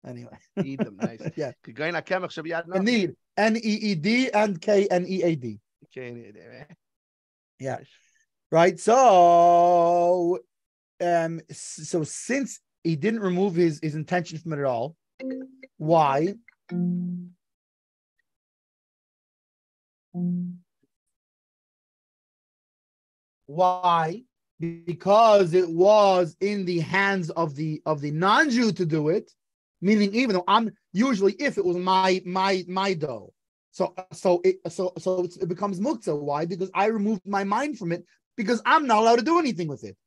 Anyway, knead them nice. Yeah. Need NEED and KNEAD. Yeah. Right. So since he didn't remove his intention from it at all, why? Why? Because it was in the hands of the non-Jew to do it. Meaning, even though I'm usually, if it was my dough, so it becomes muktzah. Why? Because I removed my mind from it, because I'm not allowed to do anything with it.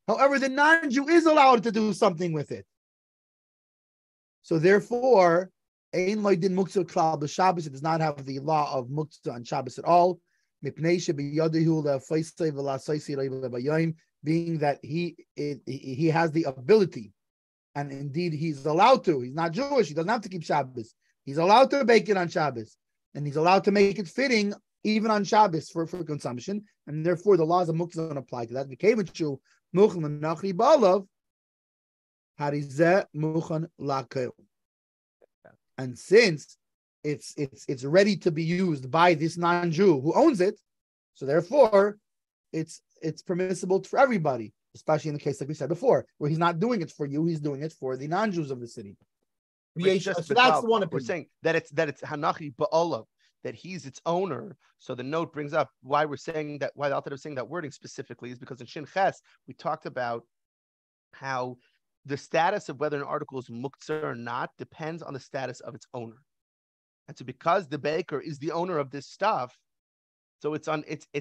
However, the non-Jew is allowed to do something with it. So therefore, ein loydin muktzah klal b'Shabbos. It does not have the law of muktzah on Shabbos at all. Being that he has the ability. And indeed, he's allowed to. He's not Jewish. He doesn't have to keep Shabbos. He's allowed to bake it on Shabbos. And he's allowed to make it fitting even on Shabbos for consumption. And therefore, the laws of muktzah don't apply to that. And since it's ready to be used by this non-Jew who owns it, so therefore, it's permissible for everybody. Especially in the case, like we said before, where he's not doing it for you, he's doing it for the non-Jews of the city. So that's one opinion. We're saying that it's Hanachi Ba'olav, that he's its owner. So the note brings up why we're saying that, why the author is saying that wording specifically is because in Shin Ches, we talked about how the status of whether an article is muktzah or not depends on the status of its owner. And so because the baker is the owner of this stuff, so it's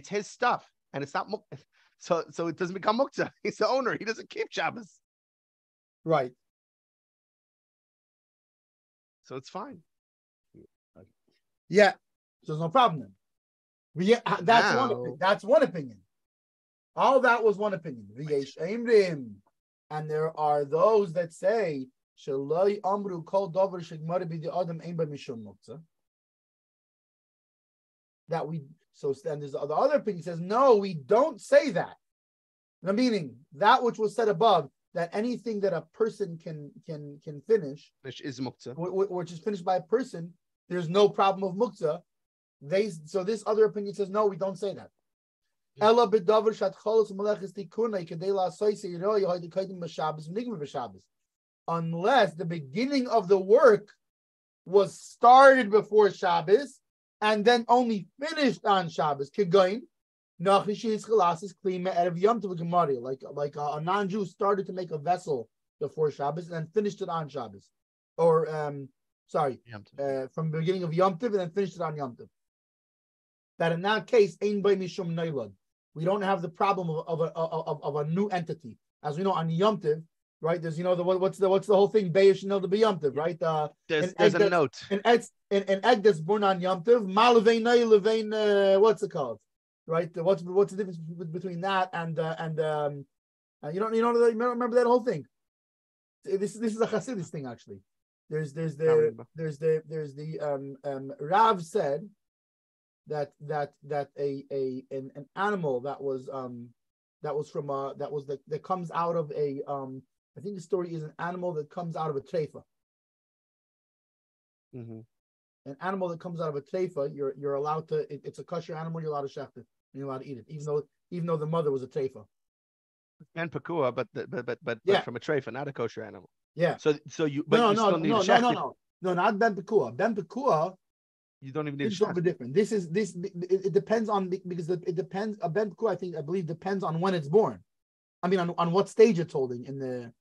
his stuff, and it's not muktzah. So it doesn't become muktzah. He's the owner. He doesn't keep Shabbos. Right. So it's fine. Yeah. So there's no problem then. Yeah, that's one opinion. All that was one opinion. And there are those that say that we. So then there's the other opinion says, no, we don't say that. The meaning, that which was said above, that anything that a person can finish is muktzah, which is finished by a person, there's no problem of muktzah. So this other opinion says, no, we don't say that. unless the beginning of the work was started before Shabbos and then only finished on Shabbos. Kigoin, like a non-Jew started to make a vessel before Shabbos and then finished it on Shabbos, or from the beginning of Yom Tov and then finished it on Yom Tov. That in that case, ein by mishum neilad. We don't have the problem of a new entity, as we know on Yom Tov, right? There's what's the whole thing Be'esh Nil the Yom Tov, right? There's a note. An egg that's born on Yom Tov, Malavein Levein, what's it called? Right? What's the difference between that and you remember that whole thing? This is a Hasidus thing actually. There's the Rav said that an animal that comes out of a I think the story is an animal that comes out of a treifa. Mm-hmm. An animal that comes out of a treifa, you're allowed to. It's a kosher animal. You're allowed to shecht it. And you're allowed to eat it, even though the mother was a treifa. And pakua, but from a treifa, not a kosher animal. Yeah. So you still need a shecht. No, not ben pakua. Ben pakua. You don't even need a shecht. It's different. It depends on because it depends. A ben pakua, I believe depends on when it's born. I mean, on what stage it's holding in the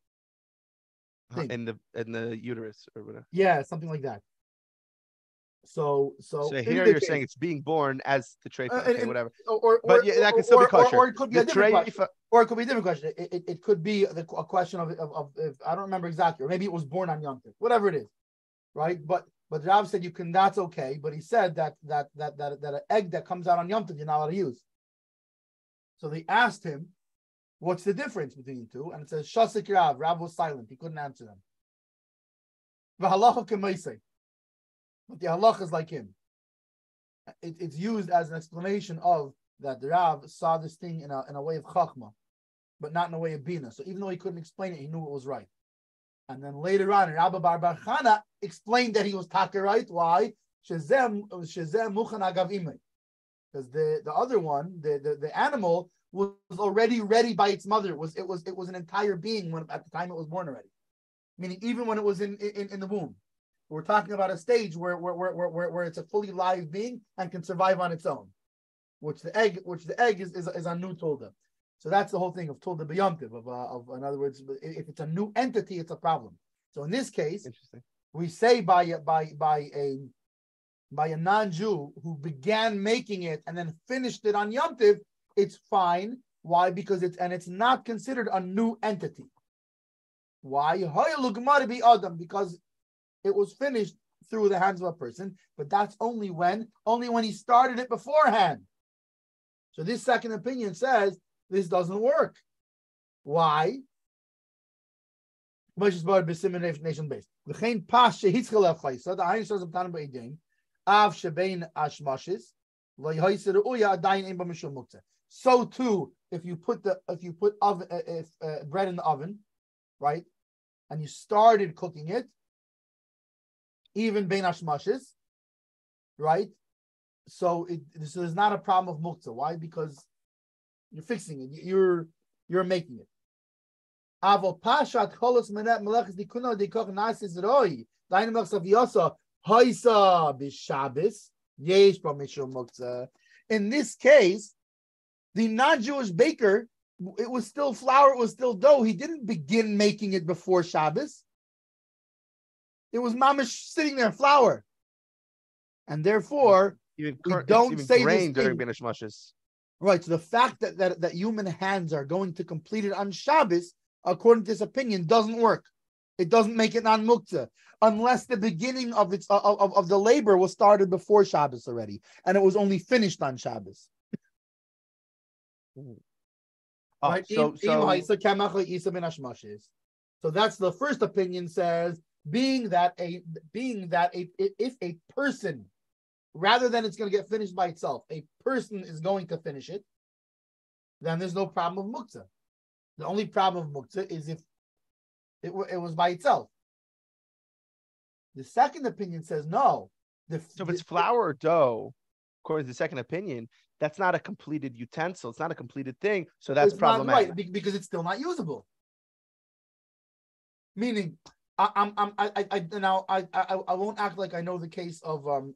thing. in the uterus or whatever. Yeah, something like that. So here you're saying it's being born as the treifa, okay, whatever. That could still be kosher. Or it could be a different question. Or it could be a different question. It could be a question of I don't remember exactly, or maybe it was born on Yom Tov, whatever it is, right? But Rav said you can. That's okay. But he said that an egg that comes out on Yom Tov you're not allowed to use. So they asked him, "What's the difference between the two?" And it says Shasik Rav. Rav was silent. He couldn't answer them. V'halacha k'meisei. But the halach is like him. It's used as an explanation of that the Rav saw this thing in a way of chachma, but not in a way of bina. So even though he couldn't explain it, he knew it was right. And then later on, Rabbi Bar Bar Chana explained that he was taka right. Why? Because the other one, the animal was already ready by its mother. It was an entire being at the time it was born already. Meaning even when it was in the womb. We're talking about a stage where it's a fully live being and can survive on its own, which the egg is a new tolda. So that's the whole thing of tolda b'yomtiv. Of in other words, if it's a new entity, it's a problem. So in this case, we say by a non-Jew who began making it and then finished it on Yom Tov, it's fine. Why? Because it's not considered a new entity. Why? Because it was finished through the hands of a person, but that's only when he started it beforehand. So this second opinion says this doesn't work. Why? If so too, if you put bread in the oven, right, and you started cooking it, even bein hashmashes, right? So there's not a problem of muktzah. Why? Because you're fixing it. You're making it. Avo pashat cholos menet melechas dikuno dikoch nasis roi. Dynamics of yosa haisa b'Shabbos yesh b'mishum muktzah. In this case, the non-Jewish baker, it was still flour, it was still dough. He didn't begin making it before Shabbos. It was mamish sitting there, flour, and therefore we don't say grain this during thing. Benishmashes. Right. So the fact that human hands are going to complete it on Shabbos, according to this opinion, doesn't work. It doesn't make it non-muktzah unless the beginning of the labor was started before Shabbos already, and it was only finished on Shabbos. Right. So that's the first opinion says. Being that if a person, rather than it's going to get finished by itself, a person is going to finish it, then there's no problem of muktzah. The only problem of muktzah is if it was by itself. The second opinion says no. So if it's flour or dough, according to the second opinion, that's not a completed utensil. It's not a completed thing. So that's problematic. Not right, because it's still not usable. Meaning, I won't act like I know the case of the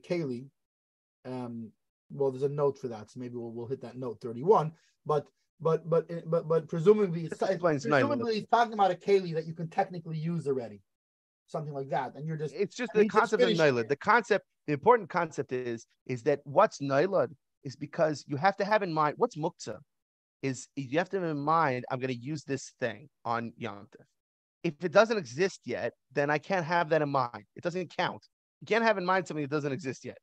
Kaylee. Well, there's a note for that, so maybe we'll hit that note 31. But presumably he's talking about a Kaylee that you can technically use already, something like that, and you're just it's just the concept of nailad. The important concept is that what's nailad is because you have to have in mind what's muktzah. Is you have to have in mind, I'm going to use this thing on Yom Tov. If it doesn't exist yet, then I can't have that in mind. It doesn't count. You can't have in mind something that doesn't exist yet.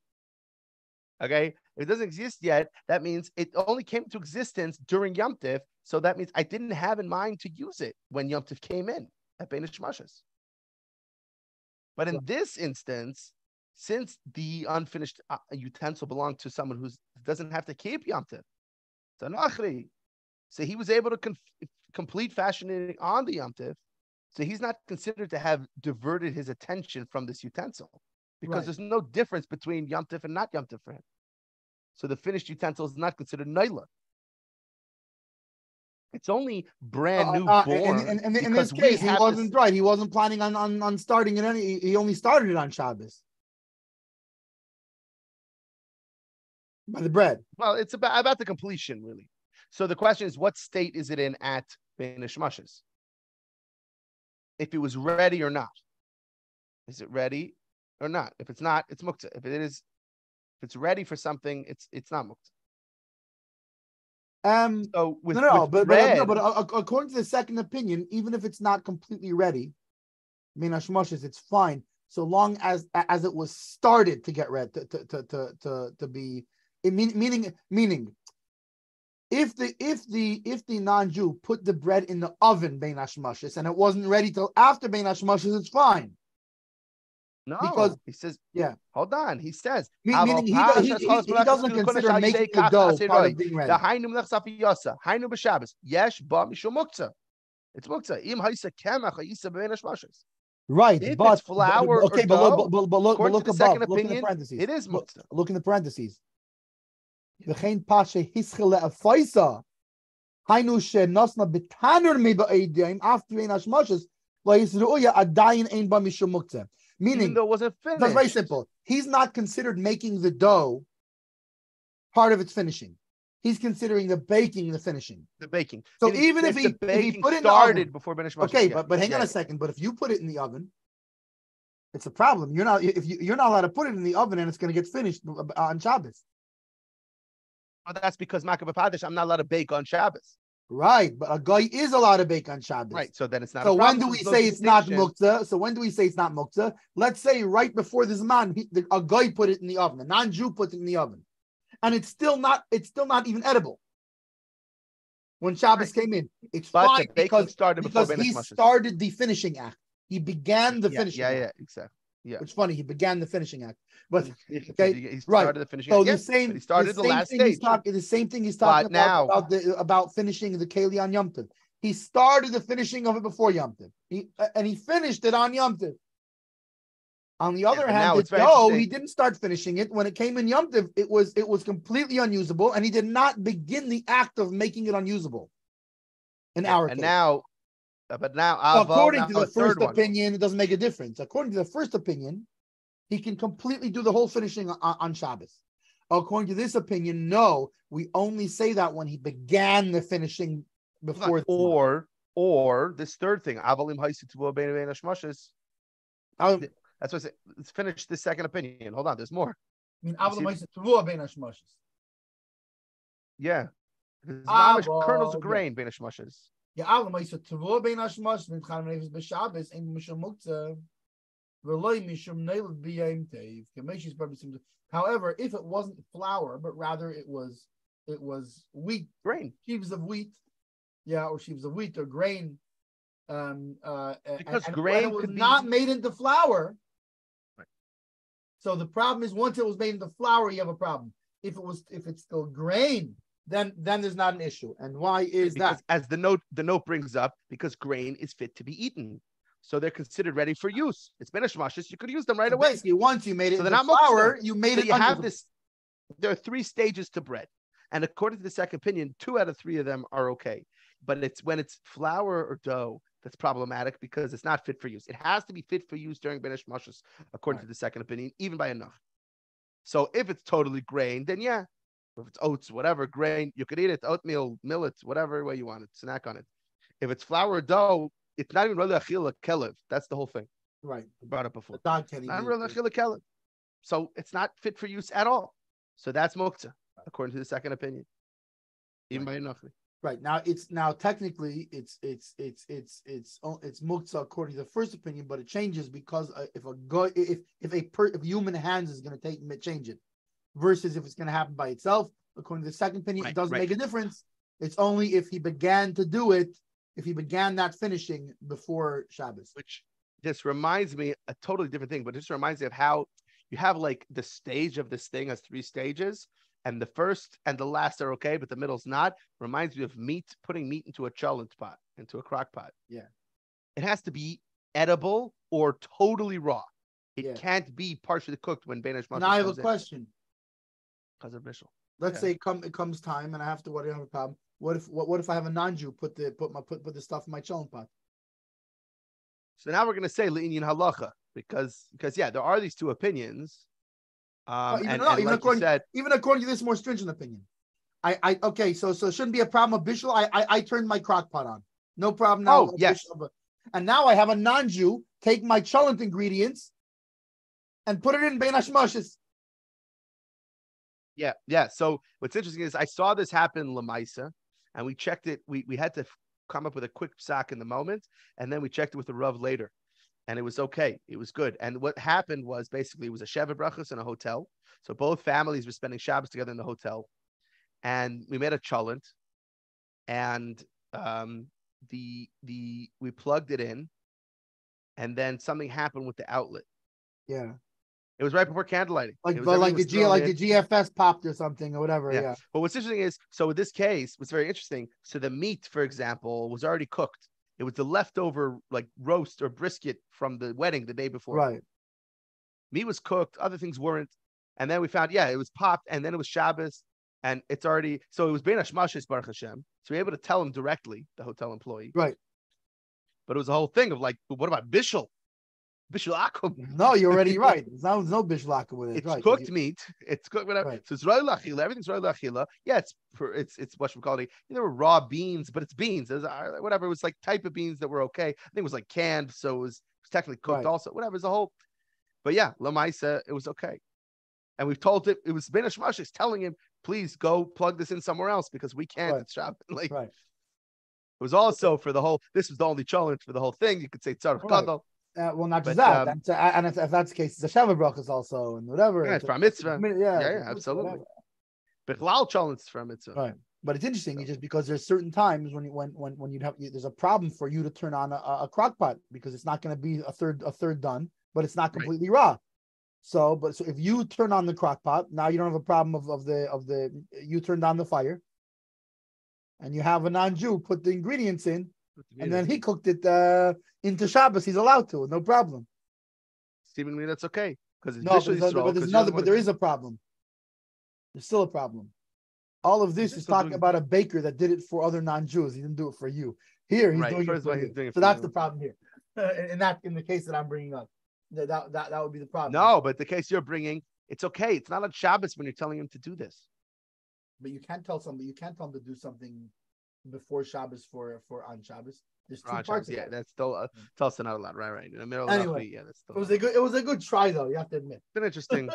Okay? If it doesn't exist yet, that means it only came into existence during Yom Tov. So that means I didn't have in mind to use it when Yom Tov came in at Bein Hashmashos. But in this instance, since the unfinished utensil belonged to someone who doesn't have to keep Yom Tov, it's an achri. So he was able to complete fashioning on the Yom Tov. So he's not considered to have diverted his attention from this utensil because there's no difference between Yom Tov and not Yom Tov for him. So the finished utensil is not considered naila. It's only brand new born. And in this case, he wasn't right. He wasn't planning on starting it. He only started it on Shabbos. By the bread. Well, it's about the completion, really. So the question is, what state is it in at Bein Hashmashos? If it was ready or not. Is it ready or not? If it's not, it's muktzah. If it's ready for something, it's not muktzah. So but according to the second opinion, even if it's not completely ready, Bein Hashmashos, it's fine so long as it was started to get ready to be. Meaning, if the non-Jew put the bread in the oven Bein Hashmashos and it wasn't ready till after Bein Hashmashos, it's fine. No, because he says, yeah. Hold on, he says, meaning he doesn't consider making the dough part of being ready. It's muktzah. Right, if but it's flour okay, or dough, but look above. Second Look opinion, in the parentheses. It is muktzah. Look in the parentheses. V'chein pashe hischele afaisa, hainu shenosna b'tanur mi ba'edim after Bein Hashmashos la'yisruya adayin ein ba mishum muktzah. Meaning, even though it wasn't finished, that's very simple. He's not considered making the dough part of its finishing. He's considering the baking the finishing. The baking. So even if he put it started in the oven, before Bein Hashmashos, okay, but hang on a second. But if you put it in the oven, it's a problem. You're not allowed to put it in the oven, and it's going to get finished on Shabbos. Well, that's because Makah b'Padish, I'm not allowed to bake on Shabbos. Right, but a guy is allowed to bake on Shabbos. Right, so then it's not. So when do we say it's not muktzah? So when do we say it's not muktzah? Let's say right before this man, a guy put it in the oven. A non-Jew put it in the oven, and it's still not even edible. When Shabbos came in, it's fine because he started the finishing act. He began the finishing act. Yeah, exactly. Yeah, it's funny. He began the finishing act, but okay, he started the finishing. So act. He started the last stage. The same thing he's talking about finishing the Keli on Yom Tov. He started the finishing of it before Yom Tov. He finished it on Yom Tov. On the other hand, he didn't start finishing it when it came in Yom Tov. It was completely unusable, and he did not begin the act of making it unusable. In our case. But now, according to the first opinion, it doesn't make a difference. According to the first opinion, he can completely do the whole finishing on Shabbos. According to this opinion, no, we only say that when he began the finishing before. Or this third thing, avalim haisitu bein hashmashos. That's what I say. Let's finish the second opinion. Hold on, there's more. I mean, avalim haisitu bein hashmashos. Yeah, it's kernels of grain bein hashmashos. However, if it wasn't flour, but rather it was wheat, grain, sheaves of wheat, or sheaves of wheat or grain, because grain was not made into flour. Right. So the problem is, once it was made into flour, you have a problem. If it's still grain, then there's not an issue. And why is that? As the note brings up, because grain is fit to be eaten. So they're considered ready for use. It's Bein Hashmashos, you could use them right away. Basically, once you made it into flour, you made it. You have this. There are 3 stages to bread. And according to the second opinion, 2 out of 3 of them are okay. but it's when it's flour or dough that's problematic because it's not fit for use. It has to be fit for use during Ben Mashus, according to the second opinion, even by enough. So if it's totally grain, then yeah. If it's oats, whatever, grain, you could eat it, oatmeal, millet, whatever way you want it, snack on it. If it's flour or dough, it's not even really achila kelev. That's the whole thing. Right. I brought up before. The dog can't Not eat really achila kelev. So it's not fit for use at all. So that's muktzah, according to the second opinion. Even by enough. Right. Now technically it's muktzah according to the first opinion, but it changes because if human hands is going to change it, versus if it's going to happen by itself. According to the second opinion, it doesn't make a difference. It's only if he began to do it, if he began that finishing before Shabbos. Which this reminds me a totally different thing, but this reminds me of how you have like the stage of this thing has 3 stages, and the first and the last are okay, but the middle's not. Reminds me of putting meat into a cholent pot, into a crock pot. Yeah. It has to be edible or totally raw. It can't be partially cooked when Banish Mashus. Now I have a question. Let's say it comes time and I have to. What do you have a problem? What if I have a non-Jew put the stuff in my cholent pot? So now we're going to say le'inyan halacha because there are these 2 opinions. Even according to this more stringent opinion, so it shouldn't be a problem of bishul. I turned my crock pot on, no problem now. Oh yes, and now I have a non-Jew take my cholent ingredients and put it in bein hashmashis. Yeah. So what's interesting is I saw this happen in Lamaisa, and we checked it. We had to come up with a quick psak in the moment, and then we checked it with the Rav later, and it was okay. It was good. And what happened was basically it was a Sheva Brachos in a hotel. So both families were spending Shabbos together in the hotel, and we made a cholent, and we plugged it in, and then something happened with the outlet. Yeah. It was right before candlelighting. The GFS popped or something or whatever. Yeah. But what's interesting is, so in this case, what's very interesting, so the meat, for example, was already cooked. It was the leftover like roast or brisket from the wedding the day before. Right. Meat was cooked, other things weren't. And then we found, it was popped, and then it was Shabbos, and it's already, so it was Bein Hashmashis Baruch Hashem. So we were able to tell him directly, the hotel employee. Right. But it was a whole thing of like, what about Bishul? Bishul Akum. No, you're already right. There's no Bishul Akum with it. It's right. cooked meat. It's cooked whatever. Right. So it's Roy Lachila. Everything's Roy Lachila. Yeah, it's what we call it. There were raw beans, but it's beans. It was, whatever. It was like type of beans that were okay. I think it was like canned, so it was technically cooked also. Whatever. It's a whole. But yeah, Lamaisa, it was okay. And we've told it was Ben Hashmashis telling him, please go plug this in somewhere else because we can't. It's Shabbos. Like it was also for the whole. This was the only challenge for the whole thing. You could say Tzarech Gadol. Well, not just that. And if that's the case, it's a Sheva Brachos also, and whatever. Yeah, it's from mitzvah. Yeah, absolutely. Bichlal challenge from mitzvah. Right. But it's interesting, just because there's certain times when there's a problem for you to turn on a crock pot because it's not going to be a third done, but it's not completely raw. So if you turn on the crock pot, now you don't have a problem of the you turned on the fire, and you have a non-Jew put the ingredients in, and then he cooked it into Shabbos. He's allowed to, no problem. Seemingly that's okay because but there is a problem. There's still a problem. All of this is talking about a baker that did it for other non-Jews. He didn't do it for you. Here he's doing it for you. So that's the problem here. In the case that I'm bringing up. That would be the problem. No, but the case you're bringing, it's okay. It's not on Shabbos when you're telling him to do this. But you can't tell somebody. You can't tell him to do something before Shabbos for on Shabbos. There's 2 parts. Yeah, that's still also not allowed. Right. In the middle. Anyway, that's still it was a good try though. You have to admit. It's been interesting.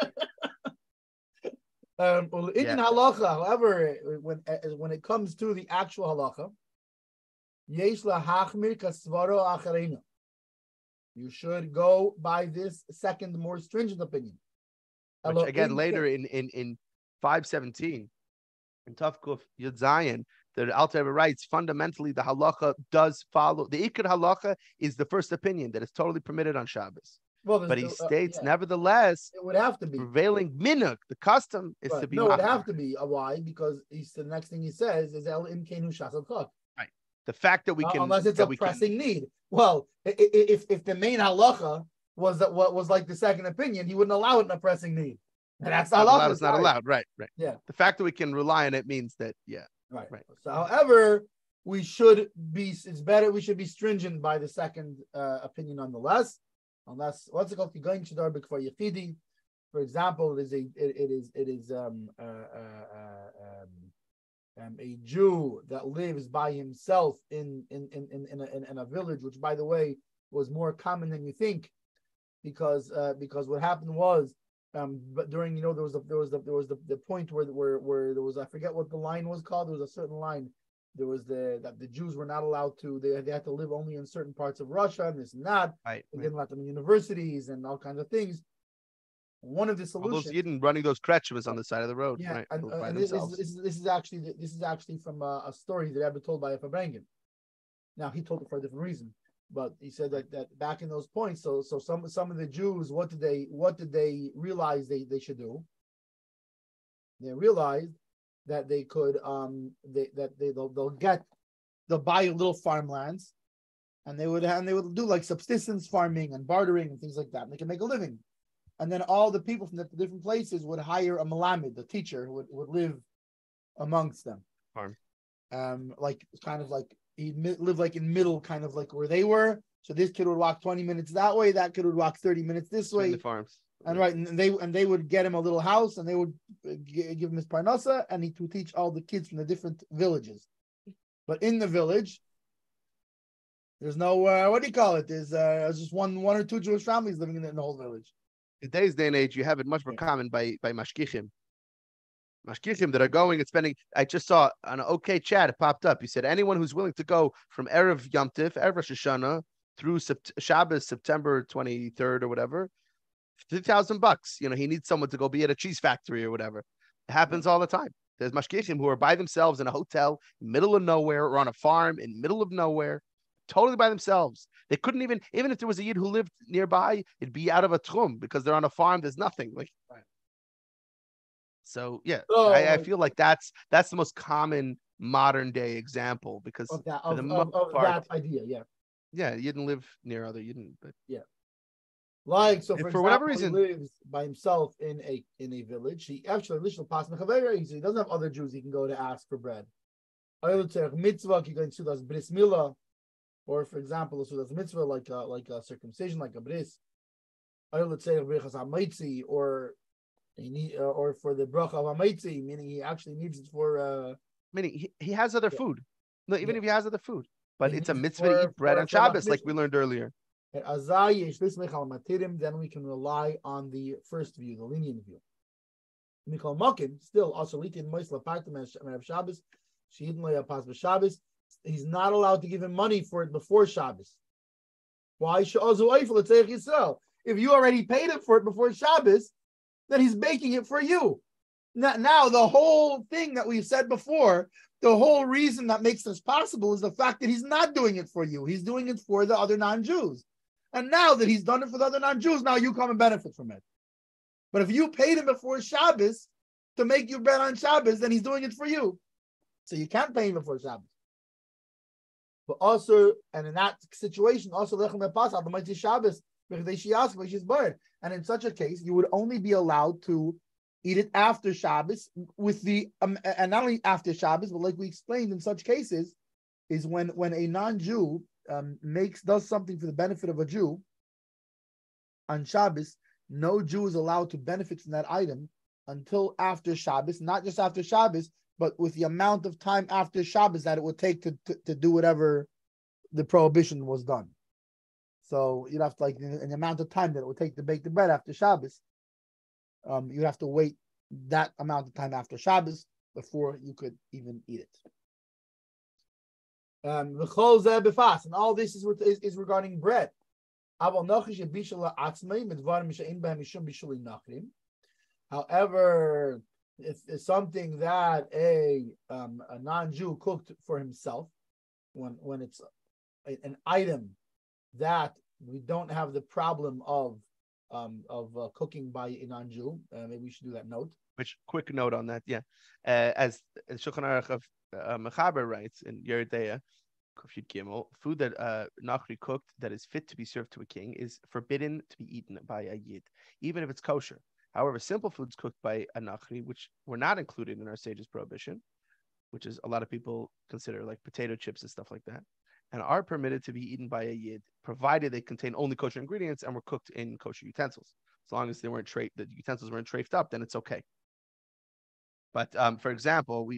In halacha, however, when it comes to the actual halacha, yesh lahachmir kasvaro acharena. You should go by this second, more stringent opinion. Which again, later in 517, in Tafkuf Yud Zayin, the Alter Rebbe writes, fundamentally, the halacha does follow. The Ikad halacha is the first opinion that is totally permitted on Shabbos. But he states, nevertheless, it would have to be prevailing minhag. The custom is to be. No, it would have to be. Why? Because the next thing he says is El Imkenu Shachal Kok. Right. The fact that we can, unless it's a pressing need. Well, if the main halacha was like the second opinion, he wouldn't allow it in a pressing need. And that's not allowed. It's not allowed. Right. Yeah. The fact that we can rely on it means that, Right. So, however, we should be. It's better. We should be stringent by the second opinion, nonetheless. Unless what's it called? Going to Darbik for Yechidi. For example, it is a Jew that lives by himself in a village, which, by the way, was more common than you think, because what happened was, but during there was the point where there was, I forget what the line was called. There was a certain line. There was that the Jews were not allowed to. They had to live only in certain parts of Russia and this and that. Right. They didn't let them in universities and all kinds of things. One of the solutions. All those Yidden running those kretschmas on the side of the road, yeah, right? And this is actually from a story that Rebbe told by a Fabrengen. Now he told it for a different reason, but he said that back in those points, so some of the Jews, what did they realize they should do? They realized that they could they'll buy little farmlands, and they would do like subsistence farming and bartering and things like that, and they can make a living. And then all the people from the different places would hire a malamed, a teacher who would live amongst them. Farm. Like kind of like he'd live like in middle, kind of like where they were. So this kid would walk 20 minutes that way, that kid would walk 30 minutes this way. The farms. And right, and they would get him a little house, and they would give him his parnasa, and he would teach all the kids from the different villages. But in the village, there's no what do you call it? There's just one or two Jewish families living in the whole village. In today's day and age, you have it much more common by mashgichim that are going and spending. I just saw on an OK chat, it popped up. He said anyone who's willing to go from Erev Yom Tif, Erev Rosh Hashanah through Shabbos, September 23rd or whatever, $50,000. He needs someone to go be at a cheese factory or whatever. It happens all the time. There's mashgichim who are by themselves in a hotel, middle of nowhere, or on a farm in middle of nowhere, totally by themselves. They couldn't even if there was a Yid who lived nearby, it'd be out of a tchum because they're on a farm. There's nothing. Right. So yeah, I feel like that's the most common modern day example because of that idea. Yeah, you didn't live near other Yidden, but yeah. Like so, for example, whatever reason, he lives by himself in a village. He actually he doesn't have other Jews he can go to ask for bread. Mitzvah, he can do bris milah, or for example, so that's mitzvah like a circumcision, like a bris. Or for the bracha of amaitzi, meaning he actually needs it for. Meaning he has other food. No, even if he has other food, but it's a mitzvah to eat bread on Shabbos, like we learned earlier. Then we can rely on the first view, the lenient view. Mikol Mokin, still also litin moisla partim of Shabbos. Shabbos. He's not allowed to give him money for it before Shabbos. Why? If you already paid him for it before Shabbos, then he's baking it for you. Now the whole thing that we've said before, the whole reason that makes this possible is the fact that he's not doing it for you. He's doing it for the other non-Jews. And now that he's done it for the other non-Jews, now you come and benefit from it. But if you paid him before Shabbos to make you bread on Shabbos, then he's doing it for you. So you can't pay him before Shabbos. But also, and in that situation, also Shabbos, and in such a case, you would only be allowed to eat it after Shabbos with and not only after Shabbos, but like we explained in such cases, is when a non-Jew does something for the benefit of a Jew on Shabbos, no Jew is allowed to benefit from that item until after Shabbos, not just after Shabbos, but with the amount of time after Shabbos that it would take to do whatever the prohibition was done. So you'd have to, like, in the amount of time that it would take to bake the bread after Shabbos, you'd have to wait that amount of time after Shabbos before you could even eat it. And all this is regarding bread. However, it's something that a non-Jew cooked for himself, when it's an item that we don't have the problem of cooking by a non-Jew. Maybe we should do that note. Which, quick note on that, yeah. As Shulchan Aruch of Mechaber writes in Yeridea, food that Nachri cooked that is fit to be served to a king is forbidden to be eaten by a Yid, even if it's kosher. However, simple foods cooked by a Nachri, which were not included in our sage's prohibition, which is a lot of people consider like potato chips and stuff like that, and are permitted to be eaten by a yid, provided they contain only kosher ingredients and were cooked in kosher utensils. As long as they weren't the utensils weren't trafed up, then it's okay. But for example,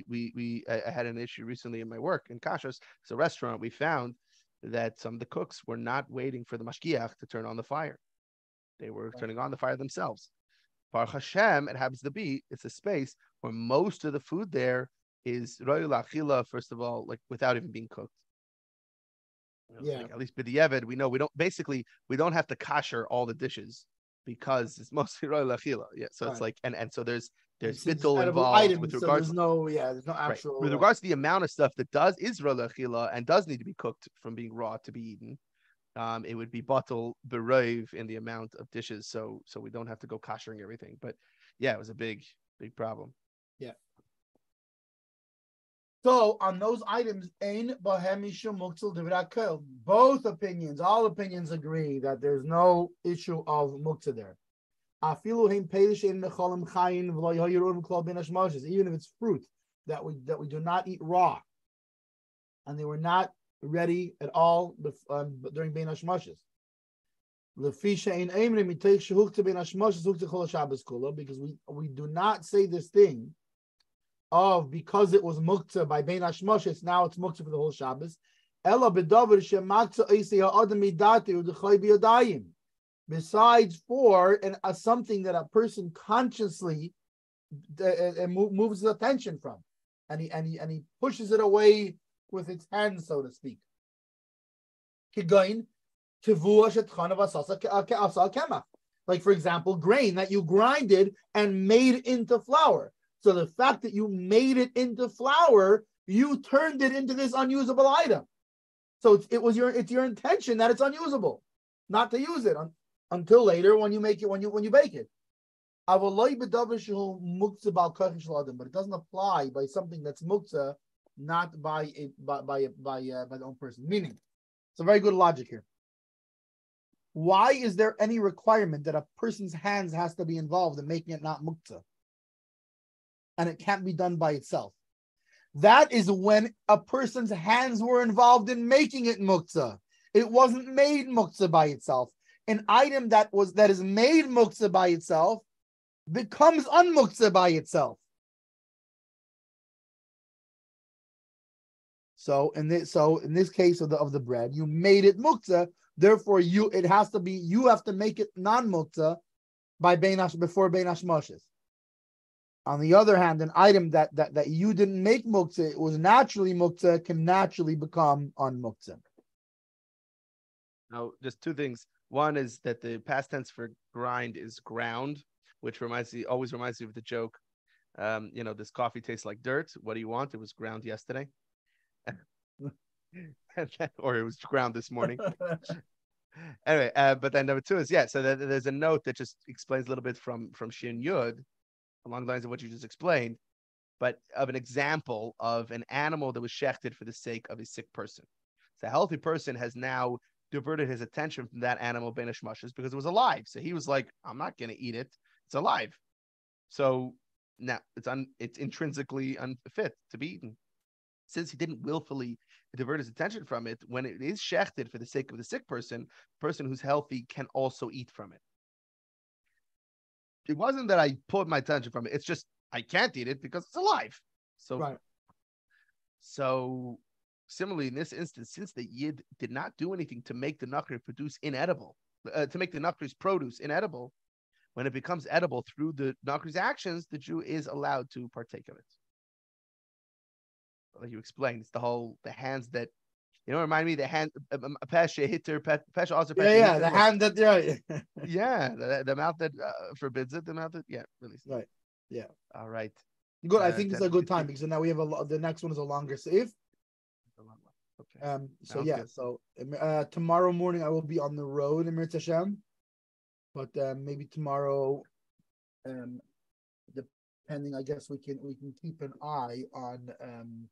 I had an issue recently in my work in Kashrus. It's a restaurant. We found that some of the cooks were not waiting for the mashgiach to turn on the fire. They were turning on the fire themselves. Baruch Hashem, it happens to be, it's a space where most of the food there is ro'y la'achila, first of all, like without even being cooked. Like, at least b'diavad, we know we don't have to kasher all the dishes because it's mostly ro'y la'achila. Yeah, so it's like, and so there's bittul involved items, with so regards. there's no actual. Right. With regards to the amount of stuff that is ro'y la'achila and does need to be cooked from being raw to be eaten, it would be batal berov in the amount of dishes, so we don't have to go koshering everything. But yeah, it was a big problem. Yeah. So on those items, both opinions, all opinions agree that there's no issue of muktzah there. Even if it's fruit that we do not eat raw, and they were not ready at all during Bein Hashmoshes. Because we do not say this thing of because it was muktzah by Bein Hashmoshes, now it's muktzah for the whole Shabbos. Besides for something that a person consciously moves his attention from, and he pushes it away with its hands, so to speak. Like, for example, grain that you grinded and made into flour. So the fact that you made it into flour, you turned it into this unusable item. So it's your intention that it's unusable, not to use it until later when you make it, when you bake it. But it doesn't apply by something that's muktzah, not by the own person. Meaning, it's a very good logic here. Why is there any requirement that a person's hands has to be involved in making it not muktzah, and it can't be done by itself? That is when a person's hands were involved in making it muktzah. It wasn't made muktzah by itself. An item that is made muktzah by itself becomes unmuktzah by itself. So in this case of the bread, you made it muktzah. Therefore, you have to make it non-muktzah before Bein Hashmoshes. On the other hand, an item that you didn't make muktzah, it was naturally muktzah, can naturally become unmuktzah. Now, just two things. One is that the past tense for grind is ground, which always reminds me of the joke. This coffee tastes like dirt. What do you want? It was ground yesterday. Or it was ground this morning. Anyway, but then number two is, so there's a note that just explains a little bit from Shin Yud, along the lines of what you just explained, but of an example of an animal that was shechted for the sake of a sick person. So a healthy person has now diverted his attention from that animal, Bein Hashmoshes, because it was alive. So he was like, I'm not going to eat it. It's alive. So now it's intrinsically unfit to be eaten. Since he didn't willfully divert his attention from it, when it is shechted for the sake of the sick person, the person who's healthy can also eat from it. It wasn't that I pulled my attention from it. It's just I can't eat it because it's alive. So, right. So similarly, in this instance, since the yid did not do anything to make the nachri produce inedible, to make the nachri's produce inedible, when it becomes edible through the nachri's actions, the Jew is allowed to partake of it. Like you explained, it's the hands that, remind me, the hand, pesha hitter, pesha also pesha. Yeah, the hand that, right. Yeah, the mouth that forbids it, the mouth that, releases. Right, yeah. All right. Good, I think this is a good time because now we have the next one is a longer save. Okay. So tomorrow morning I will be on the road in Mirz Hashem, but maybe tomorrow, depending, I guess we can keep an eye on